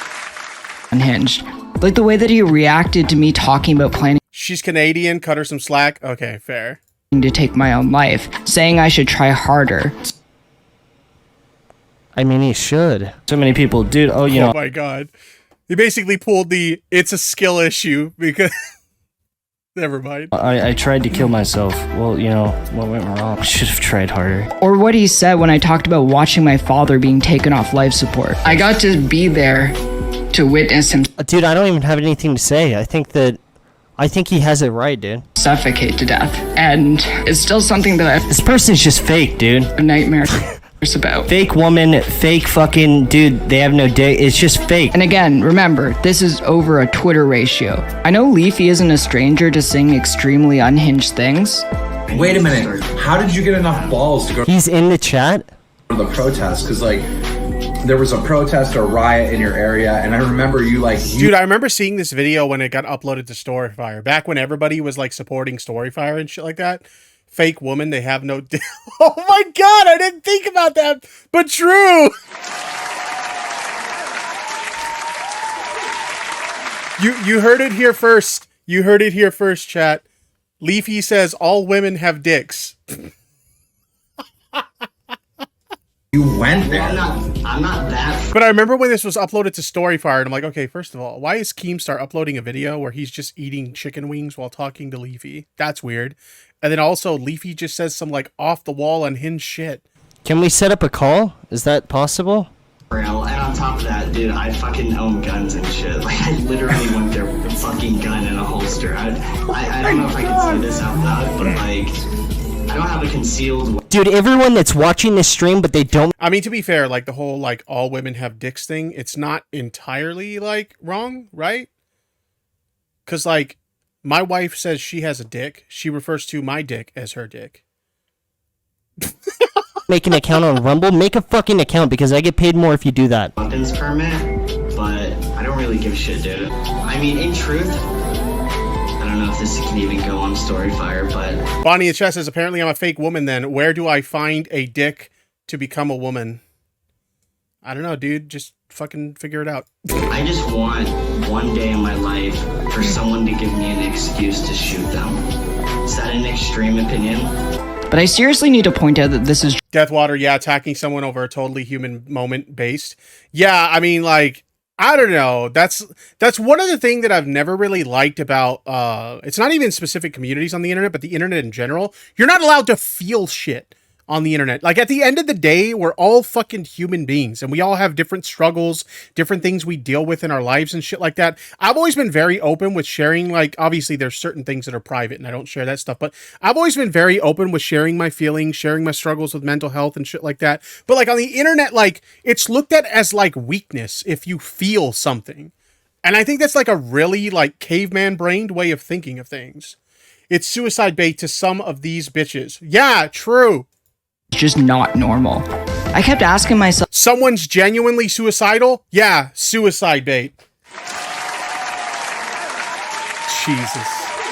Unhinged. Like the way that he reacted to me talking about planning She's Canadian, cut her some slack. Okay, fair. to take my own life, saying I should try harder. I mean, he should. So many people, dude. Oh, you know. Oh my god. He basically pulled the it's a skill issue because never mind. I tried to kill myself. Well, you know, what went wrong? I should have tried harder. Or what he said when I talked about watching my father being taken off life support. I got to be there to witness him Dude, I don't even have anything to say. I think he has it right, dude. suffocate to death. And it's still something that This person's just fake, dude. I have nightmares about. Fake woman, fake fucking dude. They have no dick. It's just fake. And again, remember, this is over a Twitter ratio. I know Leafy isn't a stranger to saying extremely unhinged things. Wait a minute. How did you get enough balls to go He's in the chat? to the protest? Because, like, there was a protest or riot in your area, and I remember you, like... Dude, I remember seeing this video when it got uploaded to Storyfire. Back when everybody was, like, supporting Storyfire and shit like that. Fake woman, they have no... Oh my god, I didn't think about that, but true! You heard it here first. You heard it here first, chat. Leafy says all women have dicks. You went there. I'm not that. But I remember when this was uploaded to Storyfire, and I'm like, okay, first of all, why is Keemstar uploading a video where he's just eating chicken wings while talking to Leafy? That's weird. And then also, Leafy just says some, like, off-the-wall, unhinged shit. Can we set up a call? Is that possible? Real. And on top of that, dude, I fucking own guns and shit. Like, I literally went there with a fucking gun in a holster. I don't know if I can say this out loud, but, like, I don't have a concealed... Dude, everyone that's watching this stream, but they don't... I mean, to be fair, like, the whole, like, all women have dicks thing, it's not entirely, like, wrong, right? Because, like, my wife says she has a dick. She refers to my dick as her dick. Make an account on Rumble? Make a fucking account, because I get paid more if you do that. Weapons permit, but I don't really give a shit, dude. I mean, in truth, I don't know if this can even go on Storyfire, but... Bonnie and Chess says, apparently I'm a fake woman then. Where do I find a dick to become a woman? I don't know, dude. Just fucking figure it out. I just want one day in my life for someone to give me an excuse to shoot them. Is that an extreme opinion? But I seriously need to point out that this is Deathwater, yeah, attacking someone over a totally human moment based. Yeah, I mean, like, I don't know. That's one of the things that I've never really liked about, it's not even specific communities on the internet, but the internet in general. You're not allowed to feel shit on the internet. Like, at the end of the day, we're all fucking human beings, and we all have different struggles, different things we deal with in our lives and shit like that. I've always been very open with sharing, like, obviously there's certain things that are private and I don't share that stuff, but I've always been very open with sharing my feelings, sharing my struggles with mental health and shit like that. But, like, on the internet, like, it's looked at as, like, weakness if you feel something. And I think that's, like, a really, like, caveman-brained way of thinking of things. It's suicide bait to some of these bitches. Yeah, true. just not normal. I kept asking myself, someone's genuinely suicidal? Yeah, suicide bait. Jesus.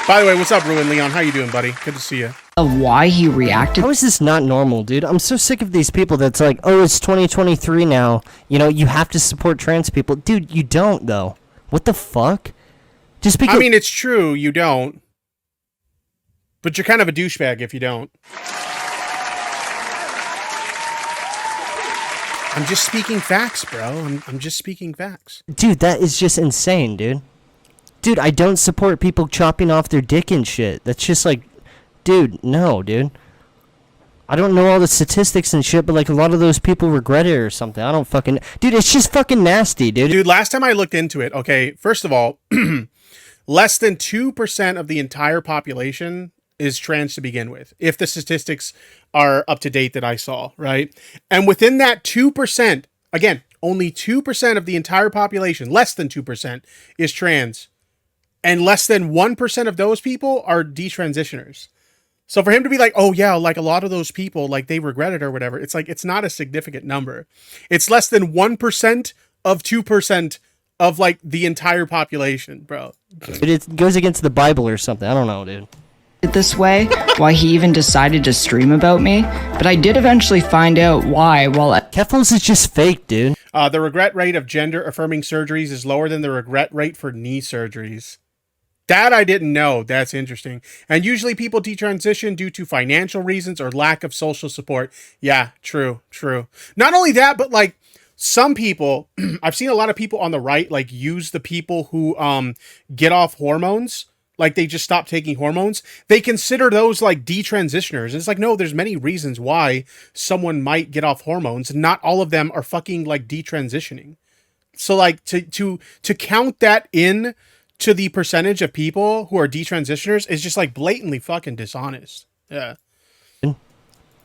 By the way, what's up, Ruin Leon? How you doing, buddy? Good to see you. Why he reacted. How is this not normal, dude? I'm so sick of these people that's like, oh, it's 2023 now. You know, you have to support trans people. Dude, you don't, though. What the fuck? Just because... I mean, it's true, you don't. But you're kind of a douchebag if you don't. I'm just speaking facts, bro. I'm just speaking facts. Dude, that is just insane, dude. Dude, I don't support people chopping off their dick and shit. That's just like, dude, no, dude. I don't know all the statistics and shit, but like a lot of those people regret it or something. I don't fucking... Dude, it's just fucking nasty, dude. Dude, last time I looked into it, okay, first of all, less than 2% of the entire population is trans to begin with, if the statistics are up to date that I saw, right? And within that 2%, again, only 2% of the entire population, less than 2%, is trans. And less than 1% of those people are detransitioners. So for him to be like, oh yeah, like a lot of those people, like they regret it or whatever, it's like, it's not a significant number. It's less than 1% of 2% of like the entire population, bro. It goes against the Bible or something. I don't know, dude. This way, why he even decided to stream about me, but I did eventually find out why while Keffals is just fake, dude. The regret rate of gender affirming surgeries is lower than the regret rate for knee surgeries. That I didn't know. That's interesting. And usually people detransition due to financial reasons or lack of social support. Yeah, true. Not only that, but like some people, I've seen a lot of people on the right, like use the people who get off hormones. Like they just stop taking hormones. They consider those like detransitioners. It's like, no, there's many reasons why someone might get off hormones. Not all of them are fucking like detransitioning. So like to count that in to the percentage of people who are detransitioners is just like blatantly fucking dishonest. Yeah.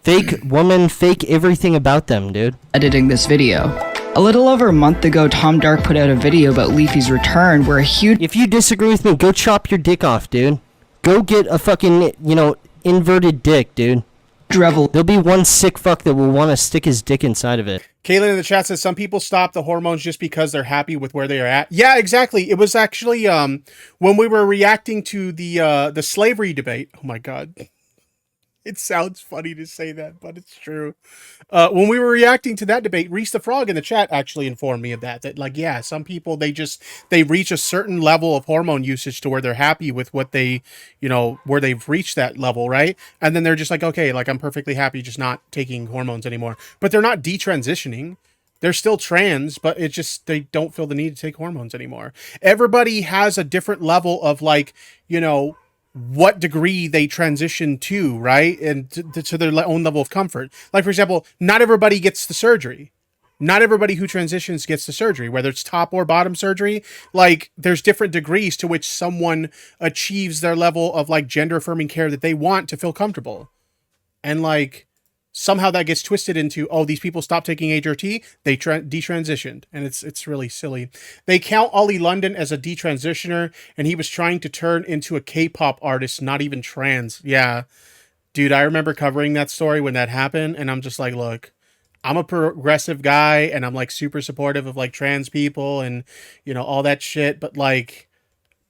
Fake woman, fake everything about them, dude. Editing this video. A little over a month ago, Tom Dark put out a video about Leafy's return where a huge... If you disagree with me, go chop your dick off, dude. Go get a fucking, inverted dick, dude. Drevel. There'll be one sick fuck that will want to stick his dick inside of it. Kaylin in the chat says some people stop the hormones just because they're happy with where they are at. Yeah, exactly. It was actually when we were reacting to the slavery debate. Oh my god. It sounds funny to say that, but it's true. When we were reacting to that debate, Reese the Frog in the chat actually informed me of that. That like, yeah, some people, they reach a certain level of hormone usage to where they're happy with what they, where they've reached that level, right? And then they're just like, okay, like I'm perfectly happy just not taking hormones anymore. But they're not detransitioning. They're still trans, but it's just, they don't feel the need to take hormones anymore. Everybody has a different level of like, what degree they transition to, right? And to their own level of comfort. Like, for example, not everybody gets the surgery. Not everybody who transitions gets the surgery, whether it's top or bottom surgery. Like, there's different degrees to which someone achieves their level of, like, gender-affirming care that they want to feel comfortable. And, like, somehow that gets twisted into, oh, these people stopped taking HRT, they detransitioned. And it's really silly. They count Ollie London as a detransitioner, and he was trying to turn into a K-pop artist, not even trans. Yeah. Dude, I remember covering that story when that happened, and I'm just like, look, I'm a progressive guy, and I'm, like, super supportive of, like, trans people and, all that shit, but, like,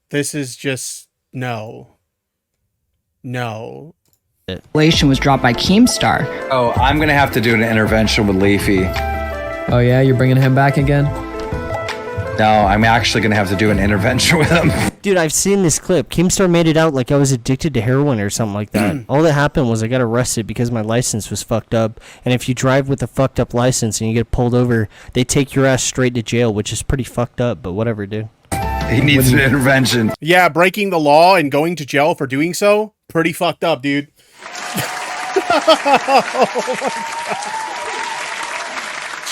this is just, no. Was dropped by Keemstar. Oh, I'm gonna have to do an intervention with Leafy. Oh yeah, you're bringing him back again? No, I'm actually gonna have to do an intervention with him. Dude, I've seen this clip. Keemstar made it out like I was addicted to heroin or something like that. All that happened was I got arrested because my license was fucked up. And if you drive with a fucked up license and you get pulled over, they take your ass straight to jail, which is pretty fucked up, but whatever, dude. He needs an intervention. Yeah, breaking the law and going to jail for doing so, pretty fucked up, dude. Oh my God.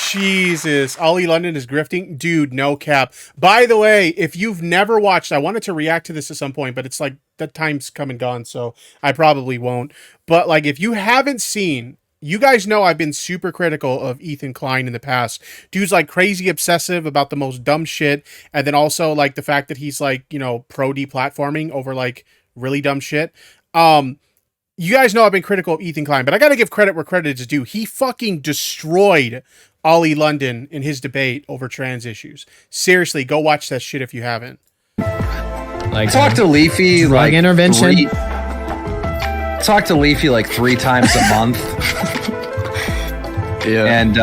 Jesus. Ollie London is grifting. Dude, no cap. By the way, if you've never watched, I wanted to react to this at some point, but it's like that time's come and gone, so I probably won't. But like, if you haven't seen, you guys know I've been super critical of Ethan Klein in the past. Dude's like crazy obsessive about the most dumb shit. And then also like the fact that he's like, pro deplatforming over like really dumb shit. You guys know I've been critical of Ethan Klein, but I got to give credit where credit is due. He fucking destroyed Ollie London in his debate over trans issues. Seriously, go watch that shit if you haven't. Like, talk to Leafy like intervention. Talk to Leafy like 3 times a month. Yeah. And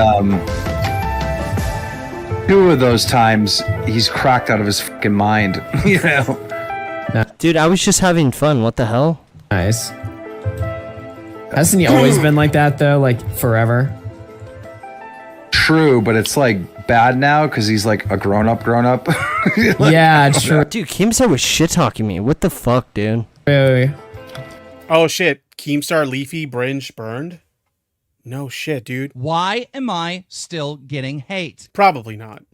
2 of those times he's cracked out of his fucking mind. Dude, I was just having fun. What the hell? Nice. Hasn't he always been like that though? Like forever? True, but it's like bad now because he's like a grown up. Yeah, true. Dude, Keemstar was shit talking me. What the fuck, dude? Wait. Oh shit. Keemstar, Leafy, Bringe, burned? No shit, dude. Why am I still getting hate? Probably not.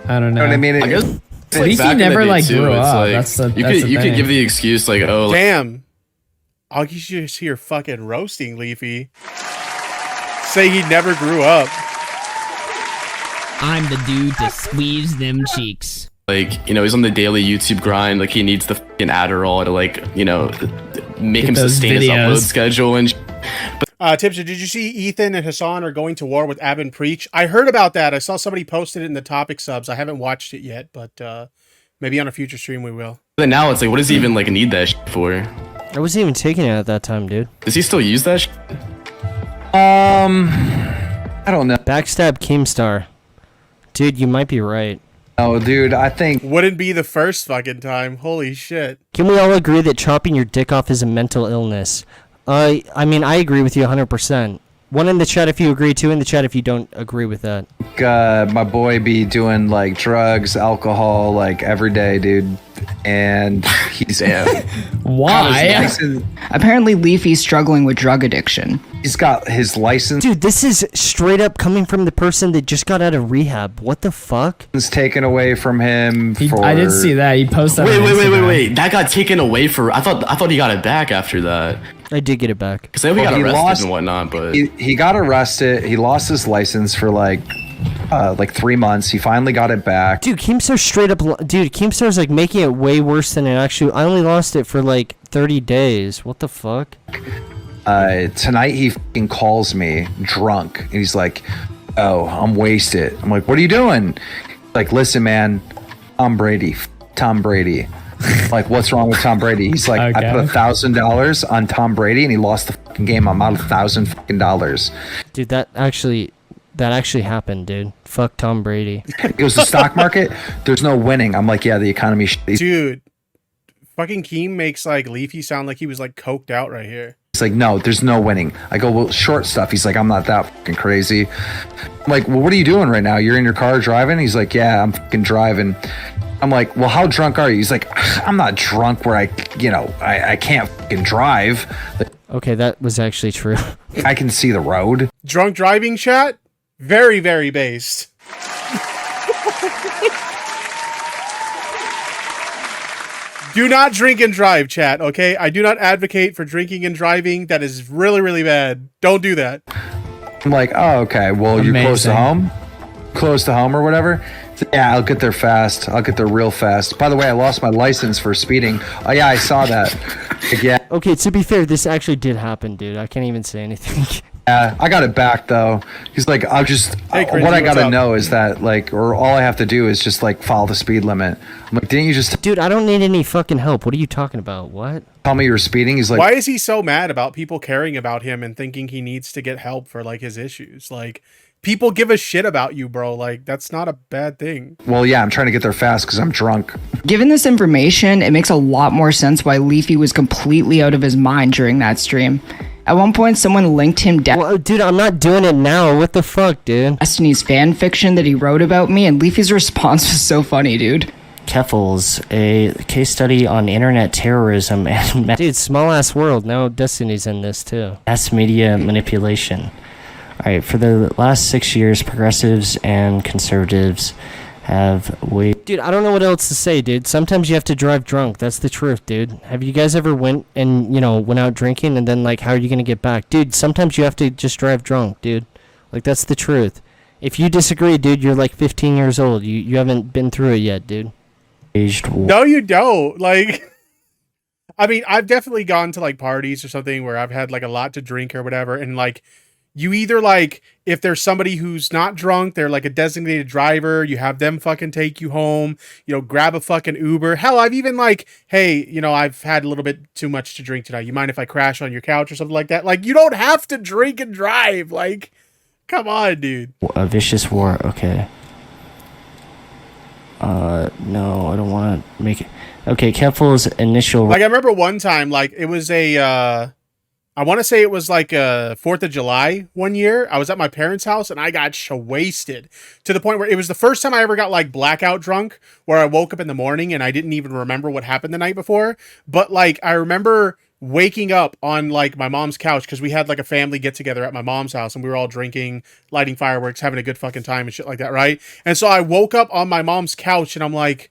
I don't know. I mean, I guess Leafy never like grew up. You could give the excuse like, oh, damn. I'll just hear fucking roasting Leafy. Say he never grew up. I'm the dude to squeeze them cheeks. Like, you know, he's on the daily YouTube grind. Like, he needs the fucking Adderall to, like, you know, make him sustain his upload schedule and. Tipster, did you see Ethan and Hassan are going to war with Ab and Preach? I heard about that. I saw somebody posted it in the topic subs. I haven't watched it yet, but maybe on a future stream we will. Then now it's like, what does he even like need that shit for? I wasn't even taking it at that time, dude. Does he still use that? I don't know. Backstab Keemstar. Dude, you might be right. Oh, dude, I think wouldn't be the first fucking time. Holy shit. Can we all agree that chopping your dick off is a mental illness? I mean, I agree with you 100%. One in the chat if you agree, two in the chat if you don't agree with that. My boy be doing like drugs, alcohol, like every day, dude. And he's Why? Apparently Leafy's struggling with drug addiction. He's got his license. Dude, this is straight up coming from the person that just got out of rehab. What the fuck? It's taken away from him. I did see that. He posted. Wait. That got taken away for. I thought he got it back after that. I did get it back. Because then we got arrested and whatnot, but he got arrested. He lost his license for like 3 months. He finally got it back. Dude, Keemstar straight up. Dude, Keemstar's like making it way worse than it actually. I only lost it for like 30 days. What the fuck? Tonight he fucking calls me drunk and he's like, "Oh, I'm wasted." I'm like, "What are you doing?" Like, "Listen, man, Tom Brady. Like, what's wrong with Tom Brady?" He's like, Okay. "I put $1,000 on Tom Brady and he lost the fucking game. I'm out $1,000." Dude, that actually happened, dude. Fuck Tom Brady. He goes, "The stock market, there's no winning." I'm like, "Yeah, the economy." Dude, fucking Keem makes like Leafy sound like he was like coked out right here. He's like, "No, there's no winning." I go, "Well, short stuff." He's like, "I'm not that fucking crazy." I'm like, "Well, what are you doing right now? You're in your car driving?" He's like, "Yeah, I'm fucking driving." I'm like, "Well, how drunk are you?" He's like, "I'm not drunk where I can't fucking drive." Like, okay, that was actually true. I can see the road. Drunk driving chat? Very, very based. Do not drink and drive, chat, okay? I do not advocate for drinking and driving. That is really, really bad. Don't do that. I'm like, "Oh, okay. Well, you're close to home? Close to home or whatever?" "Yeah, I'll get there fast. I'll get there real fast. By the way, I lost my license for speeding." "Oh, yeah, I saw that." Like, yeah. Okay, to be fair, this actually did happen, dude. I can't even say anything. Yeah, I got it back though. He's like, "I'll just Hey, Cringy, what I what's gotta up? know is that like, or all I have to do is just like follow the speed limit." I'm like, "Didn't you just Dude, I don't need any fucking help. What are you talking about? What? tell me you were speeding?" He's like, Why is he so mad about people caring about him and thinking he needs to get help for like his issues? Like, people give a shit about you, bro. Like, that's not a bad thing. "Well, yeah, I'm trying to get there fast because I'm drunk." Given this information, it makes a lot more sense why Leafy was completely out of his mind during that stream. At one point, someone linked him down. Well, dude, I'm not doing it now. What the fuck, dude? Destiny's fan fiction that he wrote about me, and Leafy's response was so funny, dude. Keffals, a case study on internet terrorism and dude, small ass world. Now Destiny's in this too. Mass media manipulation. All right, for the last 6 years, progressives and conservatives have Dude, I don't know what else to say, dude. Sometimes you have to drive drunk. That's the truth, dude. Have you guys ever went out drinking and then like how are you gonna get back? Dude, sometimes you have to just drive drunk, dude. Like that's the truth. If you disagree, dude, you're like 15 years old. You haven't been through it yet, dude. No, you don't. Like, I mean, I've definitely gone to like parties or something where I've had like a lot to drink or whatever, and like you either like, if there's somebody who's not drunk, they're like a designated driver, you have them fucking take you home, grab a fucking Uber. Hell, I've even like, "Hey, I've had a little bit too much to drink tonight. You mind if I crash on your couch or something like that?" Like, you don't have to drink and drive. Like, come on, dude. A vicious war, okay. No, I don't want to make it. Okay, Keffals' initial... Like, I remember one time, like, it was I want to say it was like 4th of July one year. I was at my parents' house and I got wasted to the point where it was the first time I ever got like blackout drunk, where I woke up in the morning and I didn't even remember what happened the night before. But like, I remember waking up on like my mom's couch because we had like a family get together at my mom's house and we were all drinking, lighting fireworks, having a good fucking time and shit like that, right? And so I woke up on my mom's couch and I'm like,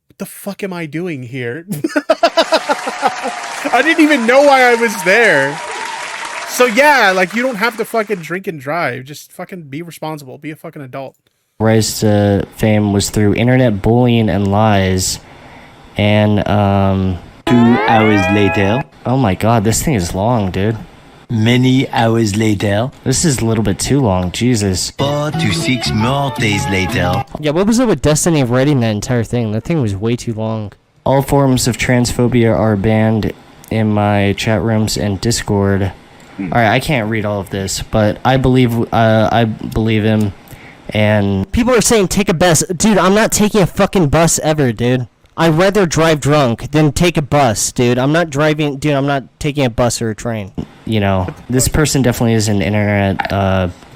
what the fuck am I doing here? I didn't even know why I was there. So yeah, like you don't have to fucking drink and drive. Just fucking be responsible. Be a fucking adult. Rise to fame was through internet bullying and lies. And 2 hours later. Oh my god, this thing is long, dude. Many hours later. This is a little bit too long, Jesus. 4 to 6 more days later. Yeah, what was it with Destiny of writing that entire thing? That thing was way too long. All forms of transphobia are banned in my chat rooms and Discord. Alright, I can't read all of this, but I believe him. And people are saying take a bus. Dude, I'm not taking a fucking bus ever, dude. I'd rather drive drunk than take a bus, dude. I'm not taking a bus or a train. You know, this person definitely is an internet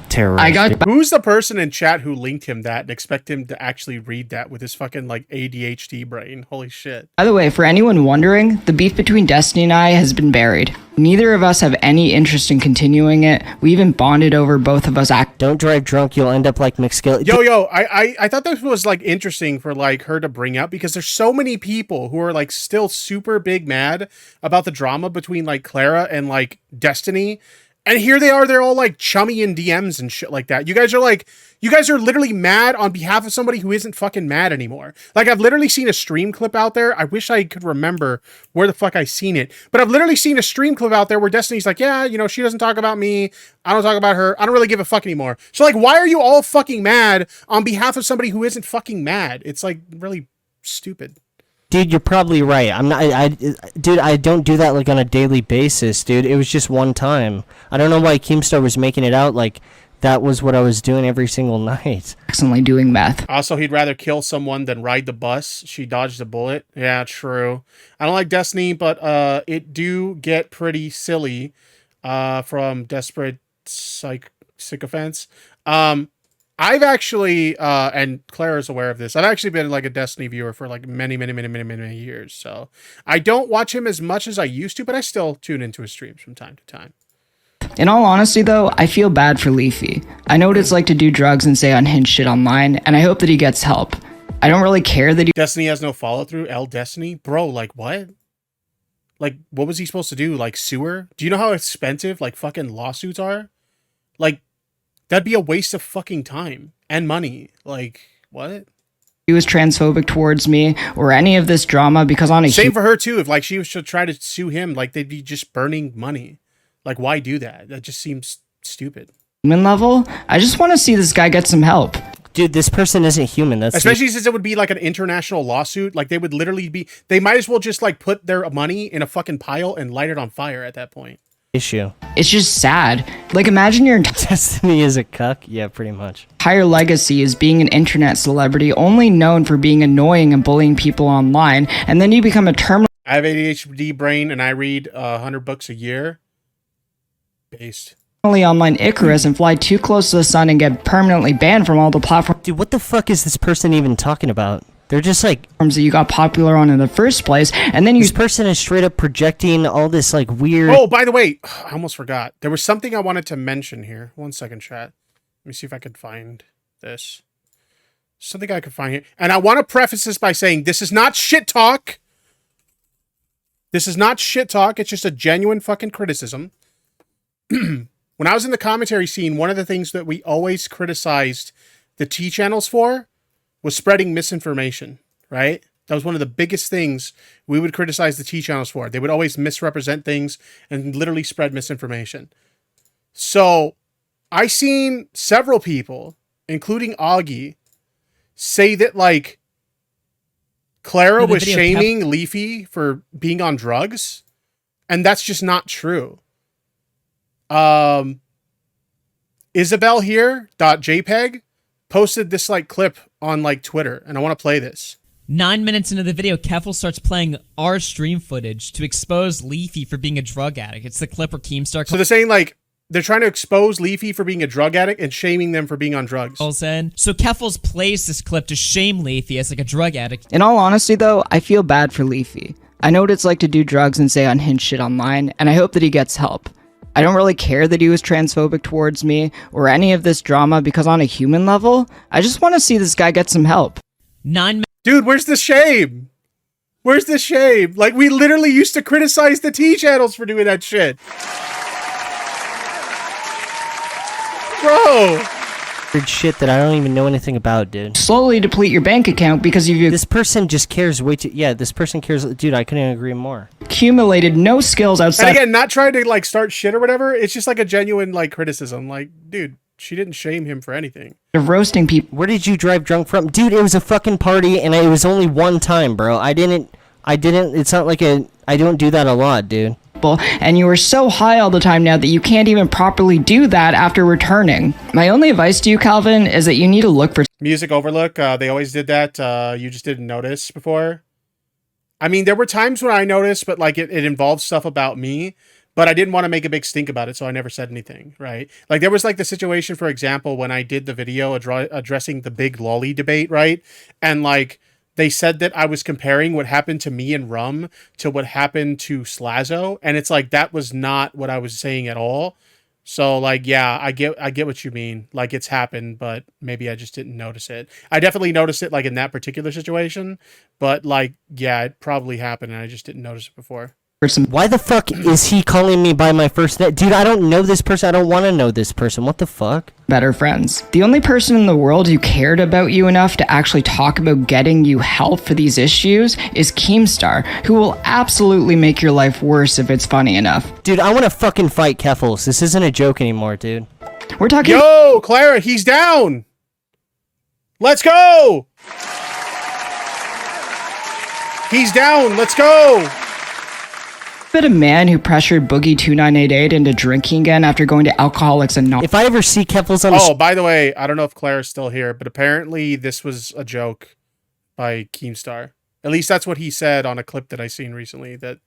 terrorist. Who's the person in chat who linked him that and expect him to actually read that with his fucking like ADHD brain? Holy shit. By the way, for anyone wondering, the beef between Destiny and I has been buried. Neither of us have any interest in continuing it. We even bonded over both of us Don't drive drunk, you'll end up like McSkill. Yo, I thought this was like interesting for like her to bring up because there's so many people who are like still super big mad about the drama between like Clara and like Destiny. And here they are, they're all like chummy in DMs and shit like that. You guys are literally mad on behalf of somebody who isn't fucking mad anymore. Like I've literally seen a stream clip out there. I wish I could remember where the fuck I seen it. But I've literally seen a stream clip out there where Destiny's like, yeah, you know, she doesn't talk about me. I don't talk about her. I don't really give a fuck anymore. So like, why are you all fucking mad on behalf of somebody who isn't fucking mad? It's like really stupid. Dude, you're probably right. Dude, I don't do that like on a daily basis, dude. It was just one time. I don't know why Keemstar was making it out like that was what I was doing every single night. Accidentally doing meth. Also, he'd rather kill someone than ride the bus. She dodged a bullet. Yeah, true. I don't like Destiny, but it do get pretty silly from desperate sycophants. I've actually, and Clara's aware of this, I've actually been like a Destiny viewer for like many years. So I don't watch him as much as I used to, but I still tune into his streams from time to time. In all honesty, though, I feel bad for Leafy. I know what it's like to do drugs and say unhinged shit online, and I hope that he gets help. I don't really care that Destiny has no follow through. L Destiny, bro. Like what? Like what was he supposed to do? Like sue her? Do you know how expensive like fucking lawsuits are? Like. That'd be a waste of fucking time and money. Like, what? He was transphobic towards me or any of this drama because on a same for her too. If like she was to try to sue him, like they'd be just burning money. Like, why do that? That just seems stupid. Human level, I just want to see this guy get some help. Dude, this person isn't human. That's especially since it would be like an international lawsuit. Like they would literally be. They might as well just like put their money in a fucking pile and light it on fire at that point. Issue. It's just sad. Like imagine your Destiny is a cuck. Yeah, pretty much. Entire legacy is being an internet celebrity, only known for being annoying and bullying people online, and then you become a terminal. I have ADHD brain and I read 100 books a year. Based. Online Icarus and fly too close to the sun and get permanently banned from all the platforms. Dude, what the fuck is this person even talking about? They're just like that you got popular on in the first place, and then this person is straight up projecting all this like weird. Oh, by the way, I almost forgot. There was something I wanted to mention here. 1 second, chat. Let me see if I could find this. Something I could find here, and I want to preface this by saying this is not shit talk. This is not shit talk. It's just a genuine fucking criticism. When I was in the commentary scene, one of the things that we always criticized the T channels for was spreading misinformation, right? That was one of the biggest things we would criticize the T channels for. They would always misrepresent things and literally spread misinformation. So I seen several people, including Augie, say that like Clara was shaming Leafy for being on drugs, and that's just not true. IsabelHere.jpg posted this like clip on like Twitter, and I want to play this. 9 minutes into the video, Keffals starts playing our stream footage to expose Leafy for being a drug addict. It's the clip where Keemstar. So they're saying like they're trying to expose Leafy for being a drug addict and shaming them for being on drugs. So Keffals plays this clip to shame Leafy as like a drug addict. In all honesty, though, I feel bad for Leafy. I know what it's like to do drugs and say unhinged shit online, and I hope that he gets help. I don't really care that he was transphobic towards me or any of this drama because on a human level, I just want to see this guy get some help. Dude, where's the shame? Where's the shame? Like, we literally used to criticize the T channels for doing that shit. Bro. Weird shit that I don't even know anything about, dude. Slowly deplete your bank account because you've This person just cares way too. Yeah, this person cares. Dude, I couldn't agree more. accumulated no skills outside. And again, not trying to like start shit or whatever. It's just like a genuine like criticism. Like, dude, she didn't shame him for anything. Of roasting people. Where did you drive drunk from? Dude, it was a fucking party and it was only one time, bro. I didn't, it's not like I don't do that a lot, dude. And you are so high all the time now that you can't even properly do that after returning. My only advice to you, Calvin, is that you need to look for Music Overlook. They always did that. You just didn't notice before. I mean, there were times when I noticed, but like it involved stuff about me, but I didn't want to make a big stink about it, so I never said anything, right? Like there was like the situation, for example, when I did the video addressing the big lolly debate, right? And like they said that I was comparing what happened to me and Rum to what happened to Slazo, and it's like that was not what I was saying at all. So like, yeah, I get what you mean. Like it's happened, but maybe I just didn't notice it. I definitely noticed it like in that particular situation, but like, yeah, it probably happened and I just didn't notice it before. Why the fuck is he calling me by my first name? Dude, I don't know this person. I don't want to know this person. What the fuck? better friends. The only person in the world who cared about you enough to actually talk about getting you help for these issues is Keemstar, who will absolutely make your life worse if it's funny enough. Dude, I want to fucking fight Keffals. This isn't a joke anymore, dude. We're talking- Yo, Clara, he's down! Let's go! He's down, let's go! But a man who pressured Boogie2988 into drinking again after going to Alcoholics Anonymous. If I ever see Keffals on the Oh, by the way, I don't know if Claire's still here, but apparently this was a joke by Keemstar. At least that's what he said on a clip that I seen recently, that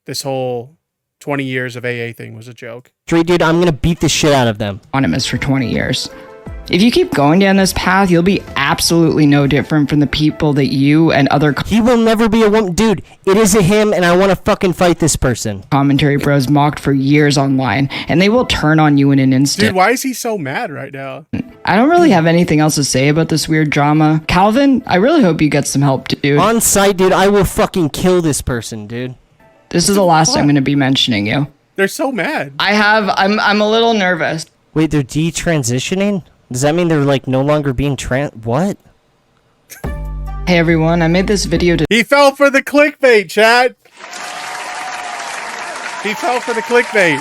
this whole 20 years of AA thing was a joke. Dude, I'm gonna beat the shit out of them. Anonymous for 20 years. If you keep going down this path, you'll be absolutely no different from the people that you and other... He will never be a woman. Dude, it is a him, and I want to fucking fight this person. Commentary bros mocked for years online, and they will turn on you in an instant. Dude, why is he so mad right now? I don't really have anything else to say about this weird drama. Calvin, I really hope you get some help, dude. On site, dude, I will fucking kill this person, dude. This is the last I'm going to be mentioning you. They're so mad. I'm a little nervous. Wait, they're detransitioning? Does that mean they're like no longer being what? Hey everyone, I made this video to- He fell for the clickbait, chat. He fell for the clickbait.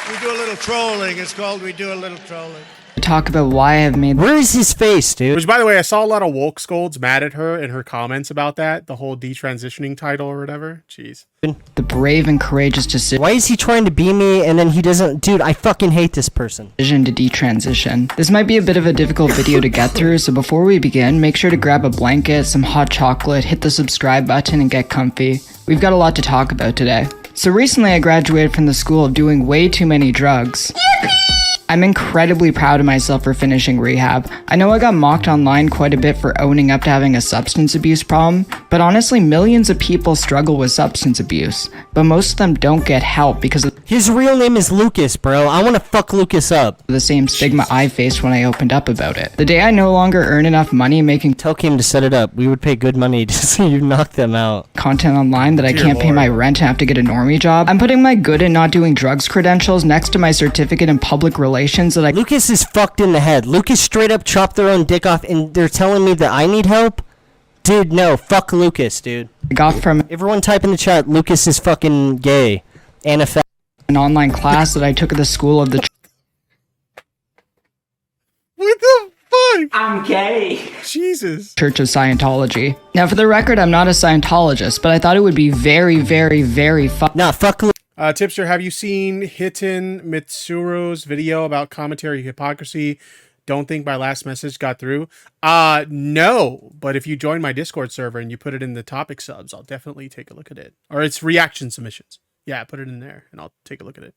We do a little trolling. It's called we do a little trolling. talk about why I have made- Where is his face, dude? Which, by the way, I saw a lot of woke scolds mad at her in her comments about that, the whole detransitioning title or whatever. Jeez. The brave and courageous decision. Why is he trying to be me and then he doesn't? Dude, I fucking hate this person. Decision to detransition. This might be a bit of a difficult video to get through, so before we begin, make sure to grab a blanket, some hot chocolate, hit the subscribe button, and get comfy. We've got a lot to talk about today. So recently I graduated from the school of doing way too many drugs. I'm incredibly proud of myself for finishing rehab. I know I got mocked online quite a bit for owning up to having a substance abuse problem, but honestly millions of people struggle with substance abuse, but most of them don't get help because of his real name is Lucas, bro. I want to fuck Lucas up. The same stigma I faced when I opened up about it. The day I no longer earn enough money making Tell Kim to set it up. We would pay good money to see you knock them out. Content online that I can't pay my rent and have to get a normie job, I'm putting my good at not doing drugs credentials next to my certificate in public relations that I- Lucas is fucked in the head. Lucas straight up chopped their own dick off and they're telling me that I need help? Dude, no. Fuck Lucas, dude. I got from- Everyone type in the chat, Lucas is fucking gay. And a fat- an online class that I took at the school of the- What the fuck? I'm gay. Jesus. Church of Scientology. Now for the record, I'm not a Scientologist, but I thought it would be very, very, very fun- Nah, fuck Lucas. Tipster, have you seen Hiten Mitsuru's video about commentary hypocrisy? Don't think my last message got through. No, but if you join my Discord server and you put it in the topic subs, I'll definitely take a look at it. Or it's reaction submissions. Yeah, put it in there and I'll take a look at it.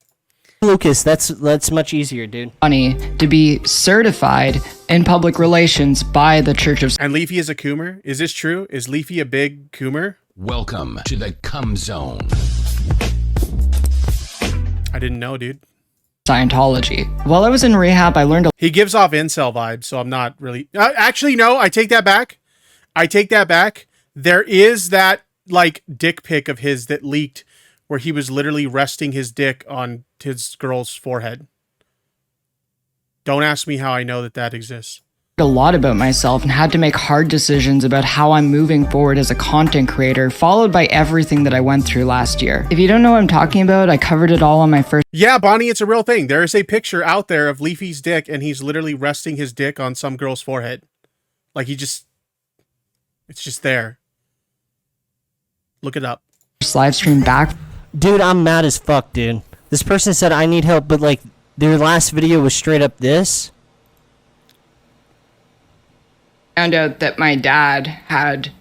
Lucas, that's much easier, dude. Funny to be certified in public relations by the Church of- And Leafy is a coomer? Is this true? Is Leafy a big coomer? Welcome to the cum zone. I didn't know, dude. Scientology. While I was in rehab, I learned He gives off incel vibes, so I'm not really... actually, no, I take that back. I take that back. There is that, like, dick pic of his that leaked where he was literally resting his dick on his girl's forehead. Don't ask me how I know that exists. A lot about myself and had to make hard decisions about how I'm moving forward as a content creator, followed by everything that I went through last year. If you don't know what I'm talking about, I covered it all on my first. Yeah, Bonnie, it's a real thing. There is a picture out there of Leafy's dick, and he's literally resting his dick on some girl's forehead. Like it's just there. Look it up. Live stream back. Dude, I'm mad as fuck, dude. This person said I need help, but like their last video was straight up this. Found out that my dad had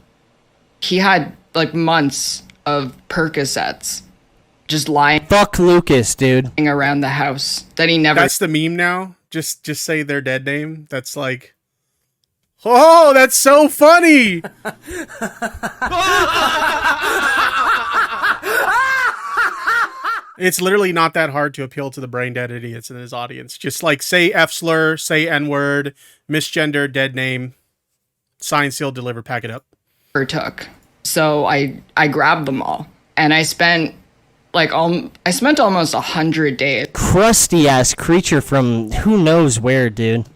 like months of Percocets just lying. Fuck Lucas, dude. Around the house that he never. That's the meme now. Just say their dead name. That's like, oh, that's so funny. It's literally not that hard to appeal to the brain dead idiots in his audience. Just like say F slur, say N word, misgender, dead name. Sign, seal, deliver, pack it up. Took. So I grabbed them all, and I spent almost 100 days. Crusty ass creature from who knows where, dude.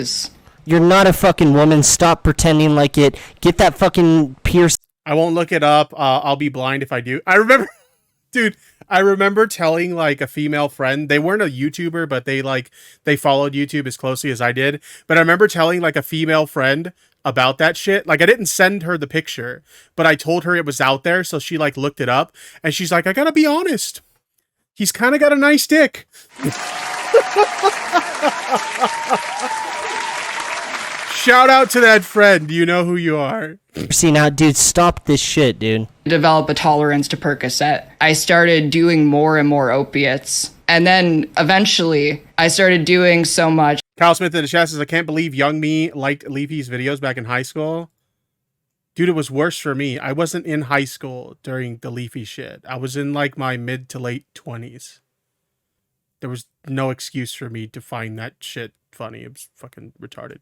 You're not a fucking woman. Stop pretending like it. Get that fucking pierced. I won't look it up. I'll be blind if I do. I remember, dude. I remember telling like a female friend, they weren't a YouTuber, but they followed YouTube as closely as I did. But I remember telling like a female friend about that shit. Like I didn't send her the picture, but I told her it was out there. So she like looked it up and she's like, I gotta be honest. He's kind of got a nice dick. Shout out to that friend. You know who you are. See now, dude, stop this shit, dude. Develop a tolerance to Percocet. I started doing more and more opiates. And then eventually I started doing so much. Kyle Smith in the chat says, I can't believe young me liked Leafy's videos back in high school. Dude, it was worse for me. I wasn't in high school during the Leafy shit. I was in like my mid to late 20s. There was no excuse for me to find that shit funny. It was fucking retarded.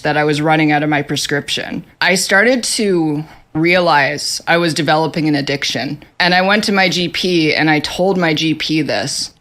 That I was running out of my prescription. I started to realize I was developing an addiction. And I went to my GP and I told my GP this.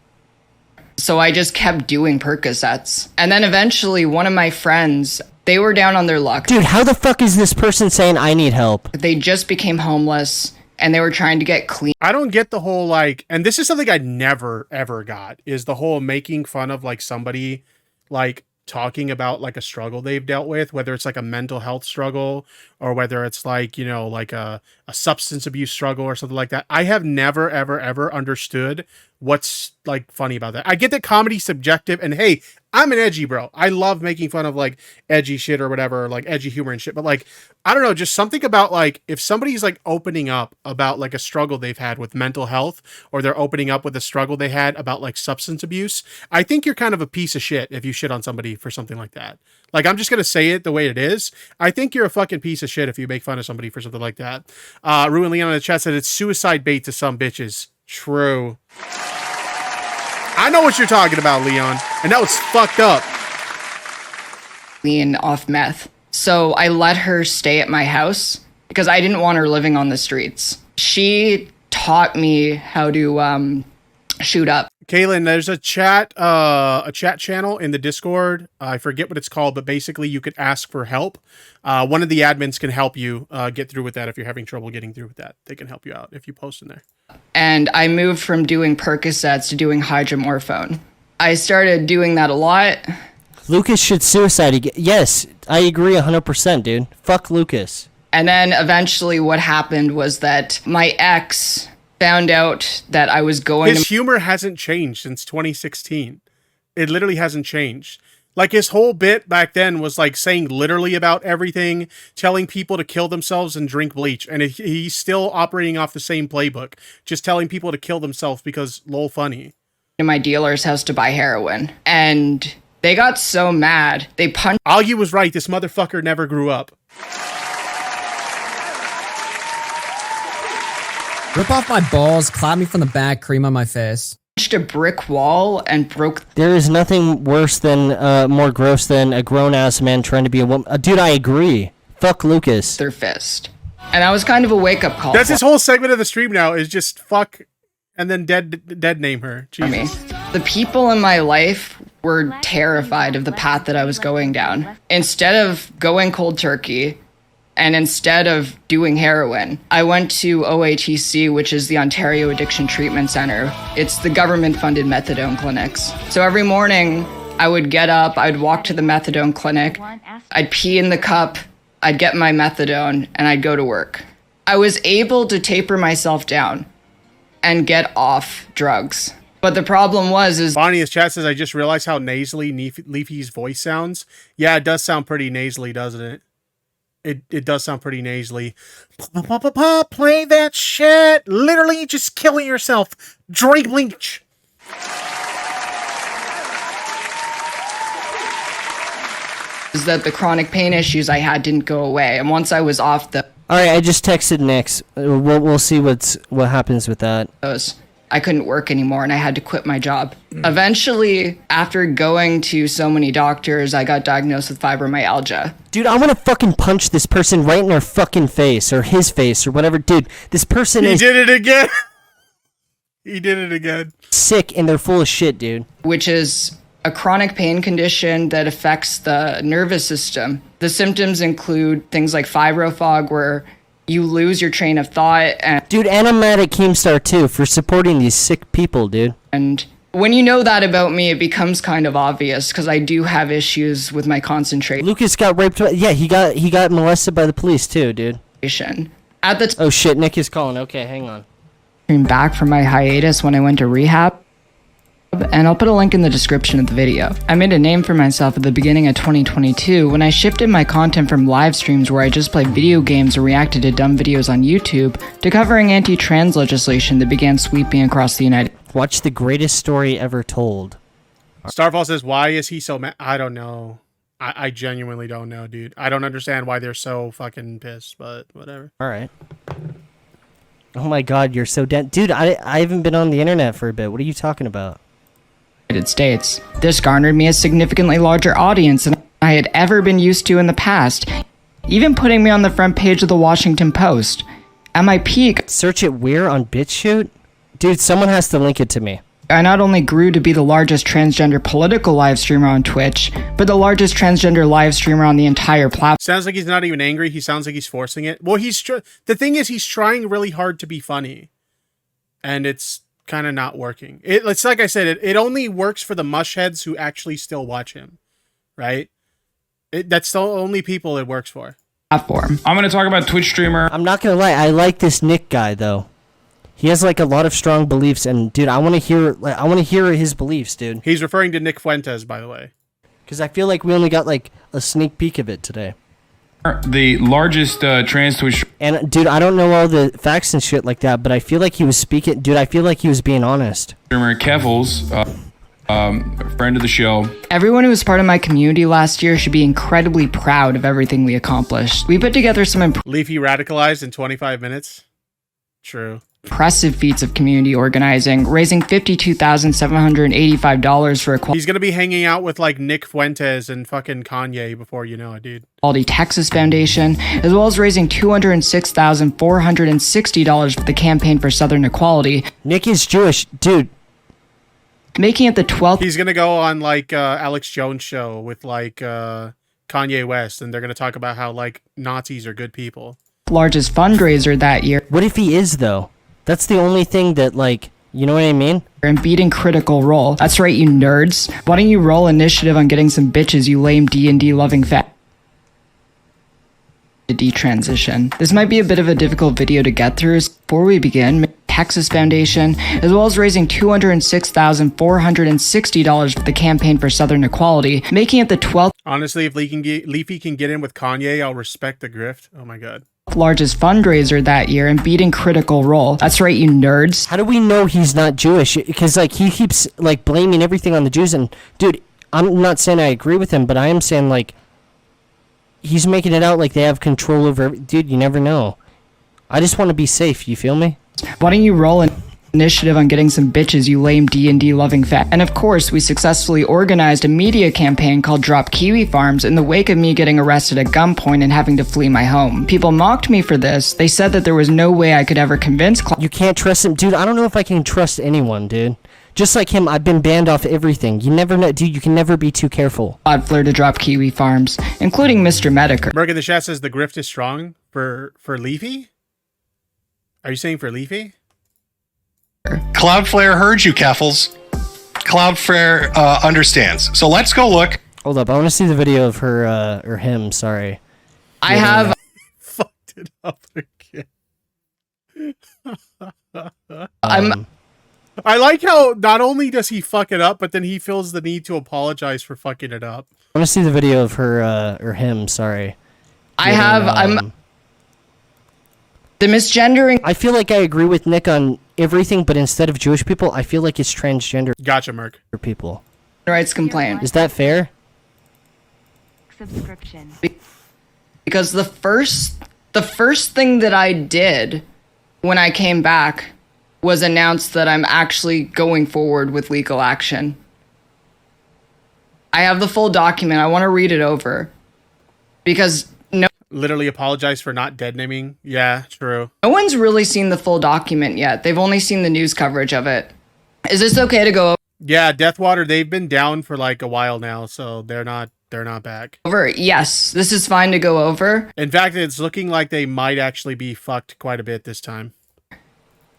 So I just kept doing Percocets. And then eventually one of my friends, they were down on their luck. Dude, how the fuck is this person saying I need help? They just became homeless and they were trying to get clean. I don't get the whole like, and this is something I never ever got, is the whole making fun of like somebody like talking about like a struggle they've dealt with, whether it's like a mental health struggle or whether it's like, you know, like a substance abuse struggle or something like that. I have never, ever, ever understood what's like funny about that. I get that comedy's subjective, and hey, I'm an edgy bro. I love making fun of like edgy shit or whatever, like edgy humor and shit. But like, I don't know, just something about like if somebody's like opening up about like a struggle they've had with mental health, or they're opening up with a struggle they had about like substance abuse, I think you're kind of a piece of shit if you shit on somebody for something like that. Like, I'm just going to say it the way it is. I think you're a fucking piece of shit if you make fun of somebody for something like that. Ruin Leon in the chat said it's suicide bait to some bitches. True. I know what you're talking about, Leon. And that was fucked up. Lean off meth. So I let her stay at my house because I didn't want her living on the streets. She taught me how to shoot up. Kaylin, there's a chat channel in the Discord. I forget what it's called, but basically you could ask for help. One of the admins can help you get through with that if you're having trouble getting through with that. They can help you out if you post in there. And I moved from doing Percocets to doing hydromorphone. I started doing that a lot. Lucas should suicide. Yes, I agree 100%, dude. Fuck Lucas. And then eventually what happened was that my ex found out that I was going His humor hasn't changed since 2016. It literally hasn't changed. Like, his whole bit back then was like saying literally about everything, telling people to kill themselves and drink bleach. And he's still operating off the same playbook, just telling people to kill themselves because lol funny. To my dealer's house to buy heroin. And they got so mad. They punched. Augie was right. This motherfucker never grew up. Rip off my balls, clap me from the back, cream on my face. A brick wall and broke. There is nothing worse than, more gross than a grown-ass man trying to be a woman. Dude, I agree. Fuck Lucas. Their fist. And that was kind of a wake-up call. That's his whole segment of the stream now, is just fuck and then dead name her. Jesus. The people in my life were terrified of the path that I was going down. Instead of going cold turkey, and instead of doing heroin, I went to OATC, which is the Ontario Addiction Treatment Center. It's the government-funded methadone clinics. So every morning, I would get up, I'd walk to the methadone clinic, I'd pee in the cup, I'd get my methadone, and I'd go to work. I was able to taper myself down and get off drugs. But the problem was Bonnie's chat says, I just realized how nasally Leafy's voice sounds. Yeah, it does sound pretty nasally, doesn't it? It does sound pretty nasally. Play that shit. Literally just killing yourself. Drink bleach. is that the chronic pain issues I had didn't go away. And once I was off the... All right, I just texted Nix. We'll see what happens with that. I couldn't work anymore and I had to quit my job. Eventually, after going to so many doctors, I got diagnosed with fibromyalgia. Dude, I want to fucking punch this person right in their fucking face or his face or whatever. Dude, this person He is... did it again. He did it again. Sick and they're full of shit, dude. Which is a chronic pain condition that affects the nervous system. The symptoms include things like fibrofog, where you lose your train of thought. And dude, and I'm mad at Keemstar too for supporting these sick people, dude. And when you know that about me, it becomes kind of obvious because I do have issues with my concentration. Lucas got raped. Yeah, he got molested by the police too, dude. At the oh shit, Nick is calling. Okay, hang on. Came back from my hiatus when I went to rehab, and I'll put a link in the description of the video. I made a name for myself at the beginning of 2022 when I shifted my content from live streams where I just played video games or reacted to dumb videos on YouTube to covering anti-trans legislation that began sweeping across the United States. Watch the greatest story ever told. Starfall says, why is he so mad? I don't know. I genuinely don't know, dude. I don't understand why they're so fucking pissed, but whatever. All right. Oh my god, you're so dead. Dude, I haven't been on the internet for a bit. What are you talking about? United States. This garnered me a significantly larger audience than I had ever been used to in the past, even putting me on the front page of the Washington Post. At my peak, search it where on BitChute? Dude, someone has to link it to me. I not only grew to be the largest transgender political live streamer on Twitch, but the largest transgender live streamer on the entire platform. Sounds like he's not even angry. He sounds like he's forcing it. Well, the thing is, he's trying really hard to be funny, and it's kind of not working. It's like I said, it only works for the mushheads who actually still watch him, right? That's the only people it works for. Platform. I'm gonna talk about Twitch streamer. I'm not gonna lie, I like this Nick guy though. He has like a lot of strong beliefs, and dude, I want to hear his beliefs, dude. He's referring to Nick Fuentes, by the way, because I feel like we only got like a sneak peek of it today. The largest trans Twitch. And dude, I don't know all the facts and shit like that, but I feel like he was speaking. Dude, I feel like he was being honest. Streamer Keffals, friend of the show. Everyone who was part of my community last year should be incredibly proud of everything we accomplished. We put together some Leafy radicalized in 25 minutes. True. Impressive feats of community organizing, raising $52,785 for He's gonna be hanging out with like Nick Fuentes and fucking Kanye before you know it, dude. Equality Texas Foundation, as well as raising $206,460 for the Campaign for Southern Equality. Nick is Jewish, dude. Making it the 12th. He's gonna go on like Alex Jones show with like Kanye West, and they're gonna talk about how like Nazis are good people. Largest fundraiser that year. What if he is though? That's the only thing that, like, you know what I mean? And beating Critical Role. That's right, you nerds. Why don't you roll initiative on getting some bitches, you lame D&D loving fat. Detransition. This might be a bit of a difficult video to get through. Before we begin, Texas Foundation, as well as raising $206,460 for the Campaign for Southern Equality, making it the 12th. Honestly, if Leafy can get in with Kanye, I'll respect the grift. Oh my god. Largest fundraiser that year and beating Critical Role. That's right, you nerds. How do we know he's not Jewish? Because like he keeps like blaming everything on the Jews, and dude, I'm not saying I agree with him, but I am saying like he's making it out like they have control over dude, you never know. I just want to be safe, you feel me? Why don't you roll an initiative on getting some bitches, you lame D&D loving fat. And of course, we successfully organized a media campaign called Drop Kiwi Farms in the wake of me getting arrested at gunpoint and having to flee my home. People mocked me for this. They said that there was no way I could ever convince you can't trust him. Dude, I don't know if I can trust anyone, dude. Just like him, I've been banned off everything. You never know, dude. You can never be too careful. Odd Flair to drop Kiwi Farms, including Mr. Medica. Merc in the chat says the grift is strong for Leafy. Are you saying for Leafy? Cloudflare heard you, Keffals. Cloudflare understands. So let's go look. Hold up, I want to see the video of her or him. Sorry. I have. Fucked it up again. I like how not only does he fuck it up, but then he feels the need to apologize for fucking it up. I want to see the video of her or him. Sorry. I'm the misgendering. I feel like I agree with Nick on everything, but instead of Jewish people, I feel like it's transgender. Gotcha, Merc. People. Rights complaint. Is that fair? Subscription. Because the first thing that I did when I came back was announce that I'm actually going forward with legal action. I have the full document. I want to read it over. Because literally apologize for not dead naming. Yeah, true. No one's really seen the full document yet. They've only seen the news coverage of it. Is this okay to go Yeah, Deathwater, they've been down for like a while now, so they're not back. over? Yes, this is fine to go over. In fact, it's looking like they might actually be fucked quite a bit this time.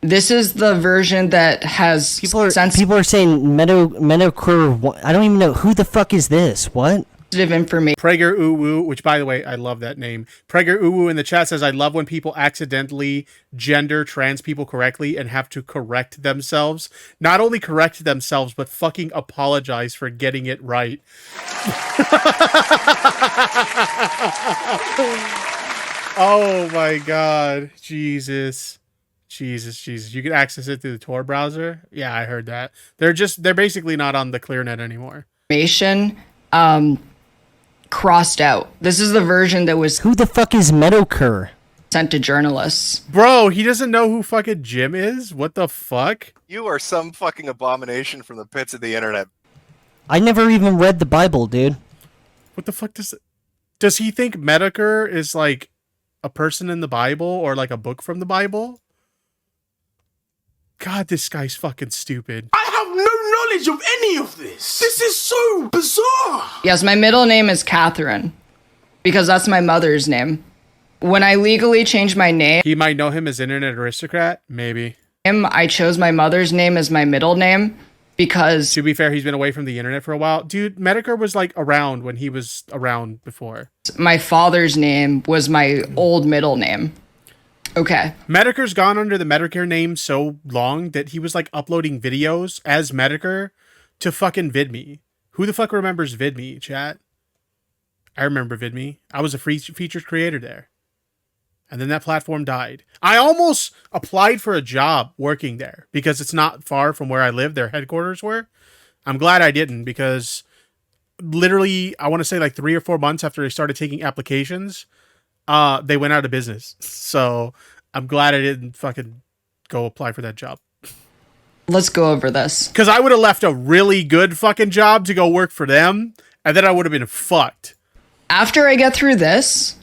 This is the version that has People are saying Medocur. I don't even know who the fuck is this. What? Information. Prager Uwu, which by the way, I love that name. Prager Uwu in the chat says, I love when people accidentally gender trans people correctly and have to correct themselves. Not only correct themselves, but fucking apologize for getting it right. Oh my god. Jesus. You can access it through the Tor browser? Yeah, I heard that. They're basically not on the ClearNet anymore. Crossed out. This is the version that was Who the fuck is Medocur? Sent to journalists. Bro, he doesn't know who fucking Jim is? What the fuck? You are some fucking abomination from the pits of the internet. I never even read the Bible, dude. What the fuck does he think Medocur is like a person in the Bible or like a book from the Bible? God, this guy's fucking stupid. I have no knowledge of any of this. This is so bizarre. Yes, my middle name is Catherine because that's my mother's name. When I legally changed my name, He might know him as Internet Aristocrat, maybe. I chose my mother's name as my middle name because, to be fair, he's been away from the internet for a while. Dude, Medicare was like around when he was around before. My father's name was my old middle name. Okay. Medicare's gone under the Medicare name so long that he was like uploading videos as Medicare to fucking VidMe. Who the fuck remembers VidMe, chat? I remember VidMe. I was a free featured creator there. And then that platform died. I almost applied for a job working there because it's not far from where I live. Their headquarters were. I'm glad I didn't because literally, I want to say like 3 or 4 months after I started taking applications, they went out of business. So I'm glad I didn't fucking go apply for that job. Let's go over this. Because I would have left a really good fucking job to go work for them, and then I would have been fucked. After I get through this,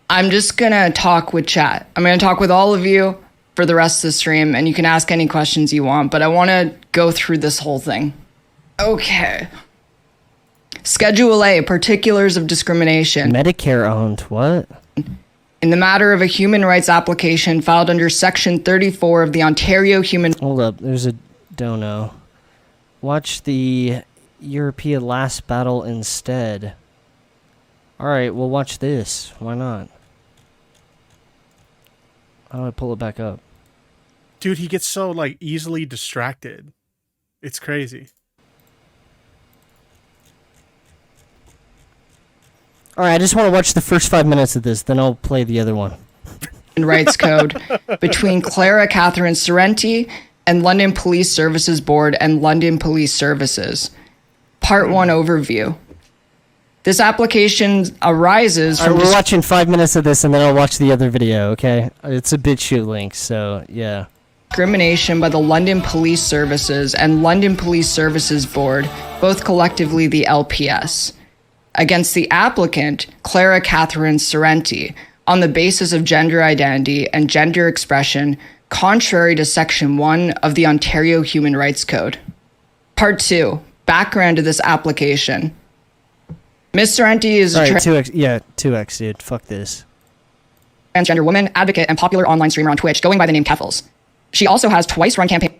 I'm just going to talk with chat. I'm going to talk with all of you for the rest of the stream, and you can ask any questions you want, but I want to go through this whole thing. Okay. Schedule A, particulars of discrimination. Medicare owned, what? In the matter of a human rights application filed under Section 34 of the Ontario Human... Hold up, there's a dono. Watch the European Last Battle instead. Alright, we'll watch this. Why not? How do I pull it back up? Dude, he gets so, like, easily distracted. It's crazy. Alright, I just want to watch the first 5 minutes of this, then I'll play the other one. Rights Code between Clara Catherine Sorrenti and London Police Services Board and London Police Services. Part 1 overview. This application arises from... we're watching 5 minutes of this and then I'll watch the other video, okay? It's a BitChute link, so yeah. Discrimination by the London Police Services and London Police Services Board, both collectively the LPS, against the applicant, Clara Catherine Sorrenti, on the basis of gender identity and gender expression, contrary to Section 1 of the Ontario Human Rights Code. Part 2, background to this application. Ms. Sorrenti is All right, 2x. Yeah, 2x, dude. Fuck this. transgender woman, advocate, and popular online streamer on Twitch, going by the name Keffals. She also has twice run campaign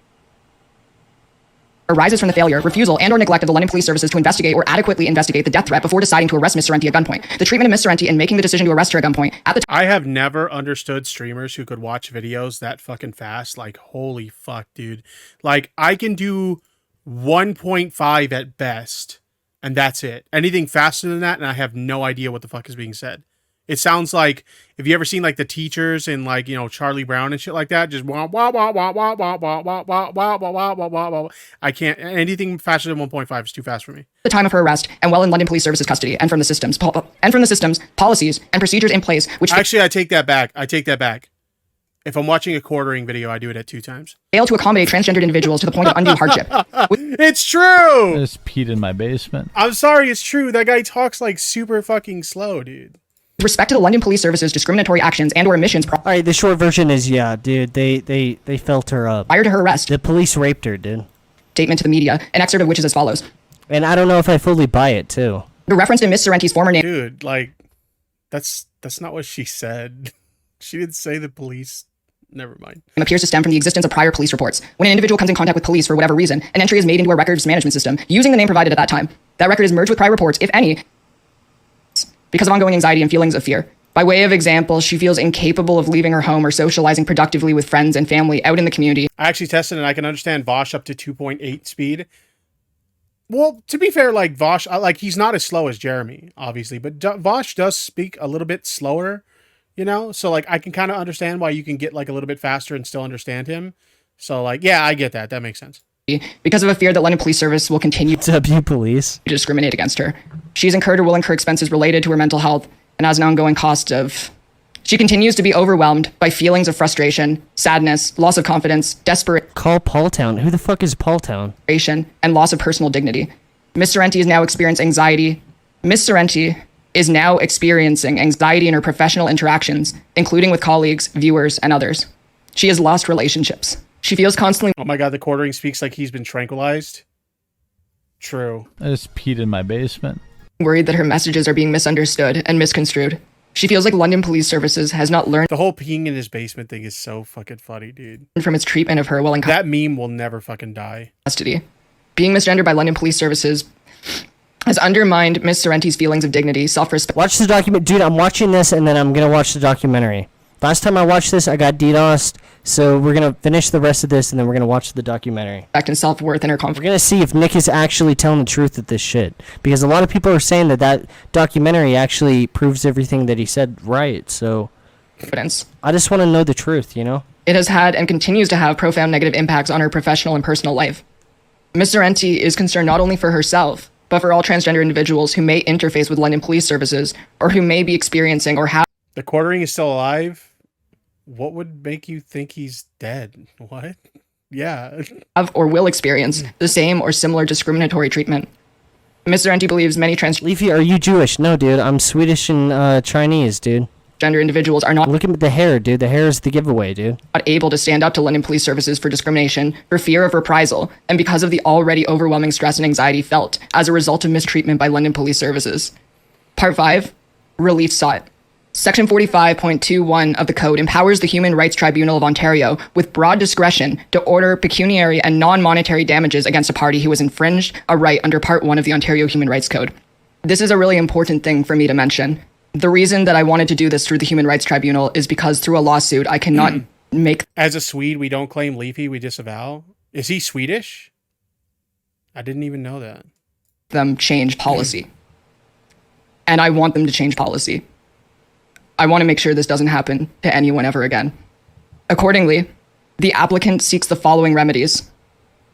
arises from the failure, refusal, and or neglect of the London Police Services to investigate or adequately investigate the death threat before deciding to arrest Ms. Sorrenti at gunpoint. The treatment of Ms. Sorrenti in making the decision to arrest her at gunpoint at the time. I have never understood streamers who could watch videos that fucking fast. Like, holy fuck, dude. Like, I can do 1.5 at best, and that's it. Anything faster than that, and I have no idea what the fuck is being said. It sounds like, have you ever seen like the teachers in like, you know, Charlie Brown and shit like that? Just wah, wah, wah, wah, wah, wah, wah, wah, wah, wah, wah, wah, wah, wah. I can't, anything faster than 1.5 is too fast for me. The time of her arrest and while in London Police Services custody and from the systems, policies, and procedures in place, which actually, I take that back. If I'm watching a quartering video, I do it at 2 times. Fail to accommodate transgendered individuals to the point of undue hardship. It's true! I just peed in my basement. I'm sorry, it's true. That guy talks like super fucking slow, dude. With respect to the London Police Services discriminatory actions and or omissions All right, the short version is, yeah, dude, they felt her up. Prior to her arrest. The police raped her, dude. Statement to the media, an excerpt of which is as follows. And I don't know if I fully buy it, too. The reference to Ms. Sorrenti's former name. Dude, like, that's not what she said. She didn't say the police. Never mind. Appears to stem from the existence of prior police reports. When an individual comes in contact with police for whatever reason, an entry is made into a records management system using the name provided at that time. That record is merged with prior reports, if any, because of ongoing anxiety and feelings of fear. By way of example, she feels incapable of leaving her home or socializing productively with friends and family out in the community. I actually tested and I can understand Vosh up to 2.8 speed. Well, to be fair, like Vosh, like he's not as slow as Jeremy, obviously, but Vosh does speak a little bit slower, you know? So like I can kind of understand why you can get like a little bit faster and still understand him. So like, yeah, I get that. That makes sense. Because of a fear that London Police Service will continue to police to discriminate against her. She's incurred or will incur expenses related to her mental health and has an ongoing cost of... She continues to be overwhelmed by feelings of frustration, sadness, loss of confidence, desperation. Call Paul Town. Who the fuck is Paul Town? And loss of personal dignity. Ms. Sorrenti is now experiencing anxiety. Ms. Sorrenti is now experiencing anxiety in her professional interactions, including with colleagues, viewers, and others. She has lost relationships. She feels constantly... Oh my god, the quartering speaks like he's been tranquilized. True. I just peed in my basement. Worried that her messages are being misunderstood and misconstrued. She feels like London Police Services has not learned... The whole peeing in his basement thing is so fucking funny, dude. ...from its treatment of her while in... That meme will never fucking die. ...custody. Being misgendered by London Police Services has undermined Ms. Sorrenti's feelings of dignity, self-respect... Watch the document... Dude, I'm watching this and then I'm gonna watch the documentary. Last time I watched this, I got DDoSed, so we're gonna finish the rest of this and then we're gonna watch the documentary. ...and self-worth in her confidence. We're gonna see if Nick is actually telling the truth with this shit. Because a lot of people are saying that documentary actually proves everything that he said right, so... Confidence. I just want to know the truth, you know? It has had and continues to have profound negative impacts on her professional and personal life. Ms. Sorrenti is concerned not only for herself, but for all transgender individuals who may interface with London Police Services, or who may be experiencing or have... The quartering is still alive? What would make you think he's dead? What? Yeah. ...have or will experience the same or similar discriminatory treatment. Ms. Sorrenti believes many Leafy, are you Jewish? No, dude. I'm Swedish and Chinese, dude. Gender individuals are not... Look at the hair, dude. The hair is the giveaway, dude. ...not able to stand up to London Police Services for discrimination, for fear of reprisal, and because of the already overwhelming stress and anxiety felt as a result of mistreatment by London Police Services. Part 5. Relief sought. Section 45.21 of the Code empowers the Human Rights Tribunal of Ontario with broad discretion to order pecuniary and non-monetary damages against a party who has infringed a right under Part 1 of the Ontario Human Rights Code. This is a really important thing for me to mention. The reason that I wanted to do this through the Human Rights Tribunal is because through a lawsuit, I cannot make... As a Swede, we don't claim Leafy, we disavow. Is he Swedish? I didn't even know that. ...them change policy. And I want them to change policy. I want to make sure this doesn't happen to anyone ever again. Accordingly, the applicant seeks the following remedies.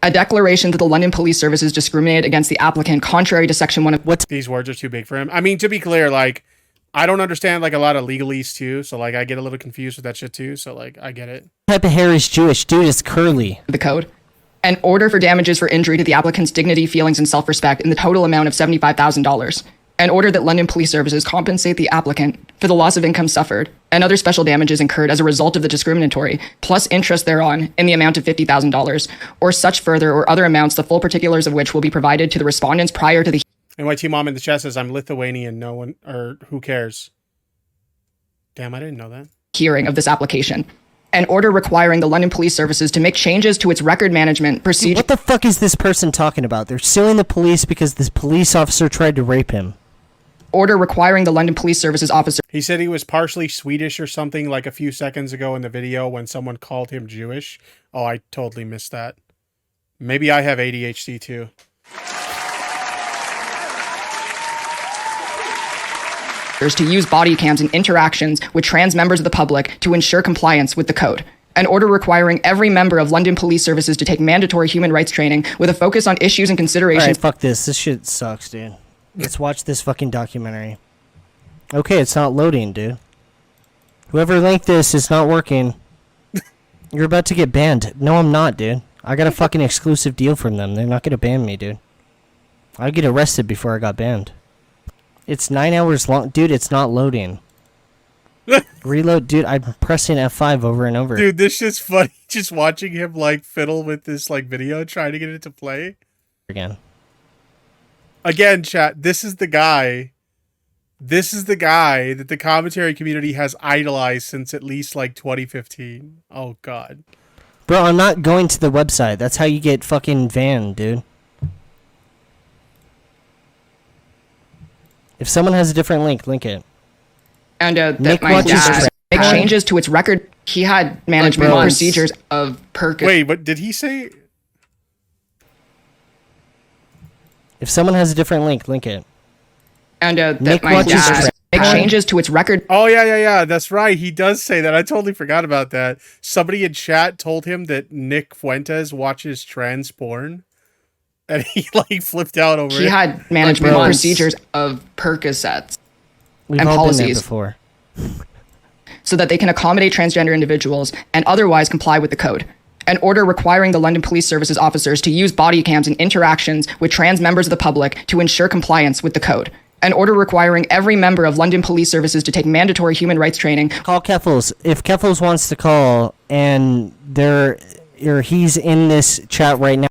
A declaration that the London Police Services discriminated against the applicant contrary to Section 1 of... What? These words are too big for him. I mean, to be clear, like, I don't understand, like, a lot of legalese, too, so, like, I get a little confused with that shit, too, so, like, I get it. What type of hair is Jewish? Dude, it's curly. The Code. An order for damages for injury to the applicant's dignity, feelings, and self-respect in the total amount of $75,000. and order that London Police Services compensate the applicant for the loss of income suffered and other special damages incurred as a result of the discriminatory, plus interest thereon in the amount of $50,000, or such further or other amounts, the full particulars of which will be provided to the respondents prior to the NYT Mom in the chat says, I'm Lithuanian, no one, or who cares? Damn, I didn't know that. hearing of this application. An order requiring the London Police Services to make changes to its record management procedure. What the fuck is this person talking about? They're suing the police because this police officer tried to rape him. Order requiring the London Police Services officer. He said he was partially Swedish or something like a few seconds ago in the video when someone called him Jewish. Oh, I totally missed that. Maybe I have ADHD too. To use body cams in interactions with trans members of the public to ensure compliance with the code. An order requiring every member of London Police Services to take mandatory human rights training with a focus on issues and considerations. Alright, fuck this. This shit sucks, dude. Let's watch this fucking documentary. Okay, it's not loading, dude. Whoever linked this, it's not working. You're about to get banned. No, I'm not, dude. I got a fucking exclusive deal from them. They're not gonna ban me, dude. I'd get arrested before I got banned. It's 9 hours long. Dude, it's not loading. Reload. Dude, I'm pressing F5 over and over. Dude, this shit's funny. Just watching him, like, fiddle with this, like, video, trying to get it to play. Again, chat, this is the guy. This is the guy that the commentary community has idolized since at least, like, 2015. Oh, God. Bro, I'm not going to the website. That's how you get fucking banned, dude. If someone has a different link, link it. And that my dad make changes to its record. He had management procedures of Perkins. Wait, but did he say? If someone has a different link, link it. And that my dad make changes to its record. Oh, yeah. That's right. He does say that. I totally forgot about that. Somebody in chat told him that Nick Fuentes watches trans porn. And he, like, flipped out over it. He had management procedures of Percocets We've and all policies been there before. so that they can accommodate transgender individuals and otherwise comply with the code. An order requiring the London Police Services officers to use body cams in interactions with trans members of the public to ensure compliance with the code. An order requiring every member of London Police Services to take mandatory human rights training. Call Keffals. If Keffals wants to call and he's in this chat right now,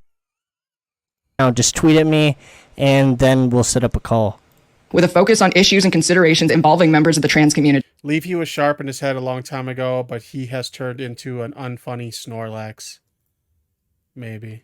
just tweet at me, and then we'll set up a call. With a focus on issues and considerations involving members of the trans community. Leafy was sharp in his head a long time ago, but he has turned into an unfunny Snorlax. Maybe.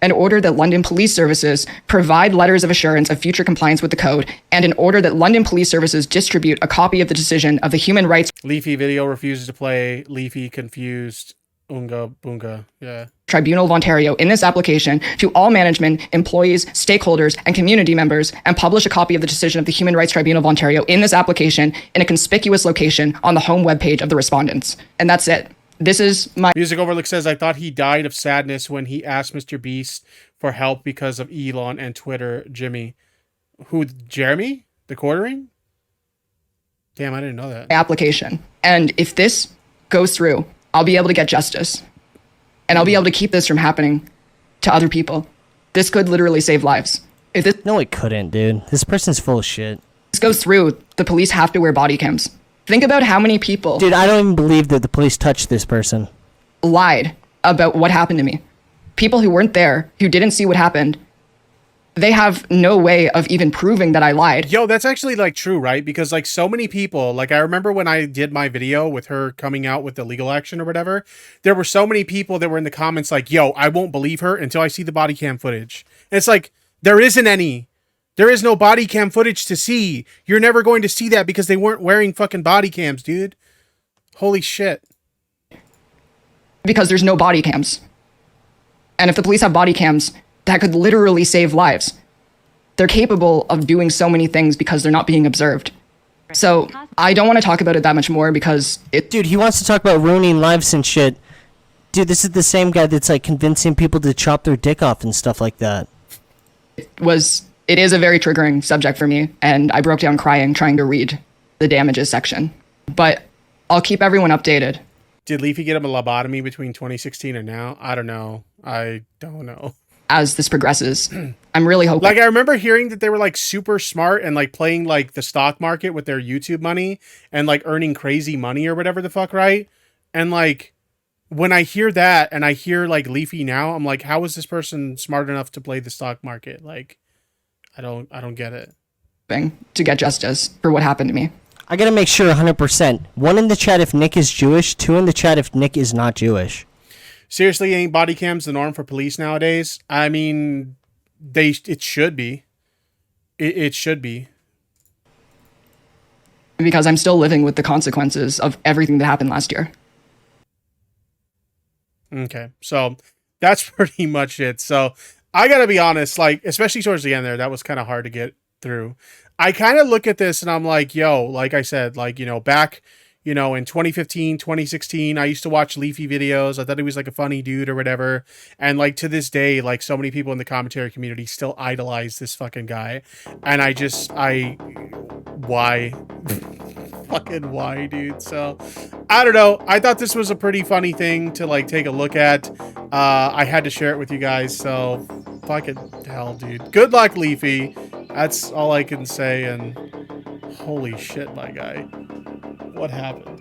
An order that London Police Services provide letters of assurance of future compliance with the code, and an order that London Police Services distribute a copy of the decision of the Human Rights Leafy video refuses to play. Leafy confused. Unga Bunga. Yeah. Tribunal of Ontario in this application to all management, employees, stakeholders, and community members, and publish a copy of the decision of the Human Rights Tribunal of Ontario in this application in a conspicuous location on the home webpage of the respondents. And that's it. This is my... Music Overlook says, I thought he died of sadness when he asked Mr. Beast for help because of Elon and Twitter. Jimmy. Who? Jeremy? The quartering? Damn, I didn't know that. Application. And if this goes through, I'll be able to get justice. And I'll be able to keep this from happening to other people. This could literally save lives. If this No, it couldn't, dude. This person's full of shit. This goes through, the police have to wear body cams. Think about how many people... Dude, I don't even believe that the police touched this person. ...lied about what happened to me. People who weren't there, who didn't see what happened, they have no way of even proving that I lied. Yo, that's actually, like, true, right? Because, like, so many people, like, I remember when I did my video with her coming out with the legal action or whatever, there were so many people that were in the comments like, yo, I won't believe her until I see the body cam footage. And it's like, there isn't any. There is no body cam footage to see. You're never going to see that because they weren't wearing fucking body cams, dude. Holy shit. Because there's no body cams. And if the police have body cams, that could literally save lives. They're capable of doing so many things because they're not being observed. So I don't want to talk about it that much more because Dude, he wants to talk about ruining lives and shit. Dude, this is the same guy that's like convincing people to chop their dick off and stuff like that. It is a very triggering subject for me, and I broke down crying trying to read the damages section. But I'll keep everyone updated. Did Leafy get him a lobotomy between 2016 and now? I don't know. as this progresses. I'm really hoping. Like, I remember hearing that they were like super smart and like playing like the stock market with their YouTube money and like earning crazy money or whatever the fuck, right? And like, when I hear that and I hear like Leafy now, I'm like, how is this person smart enough to play the stock market? Like, I don't get it. To get justice for what happened to me. I gotta make sure 100%. 1 in the chat if Nick is Jewish, 2 in the chat if Nick is not Jewish. Seriously, ain't body cams the norm for police nowadays? I mean, it should be. It should be. Because I'm still living with the consequences of everything that happened last year. Okay, so that's pretty much it. So I gotta be honest, like, especially towards the end there, that was kind of hard to get through. I kind of look at this and I'm like, yo, like I said, like, you know, back, you know, in 2015, 2016, I used to watch Leafy videos. I thought he was like a funny dude or whatever. And like to this day, like so many people in the commentary community still idolize this fucking guy. And why? Fucking why, dude? So I don't know. I thought this was a pretty funny thing to like take a look at. I had to share it with you guys. So fucking hell, dude. Good luck, Leafy. That's all I can say. And holy shit, my guy. What happened?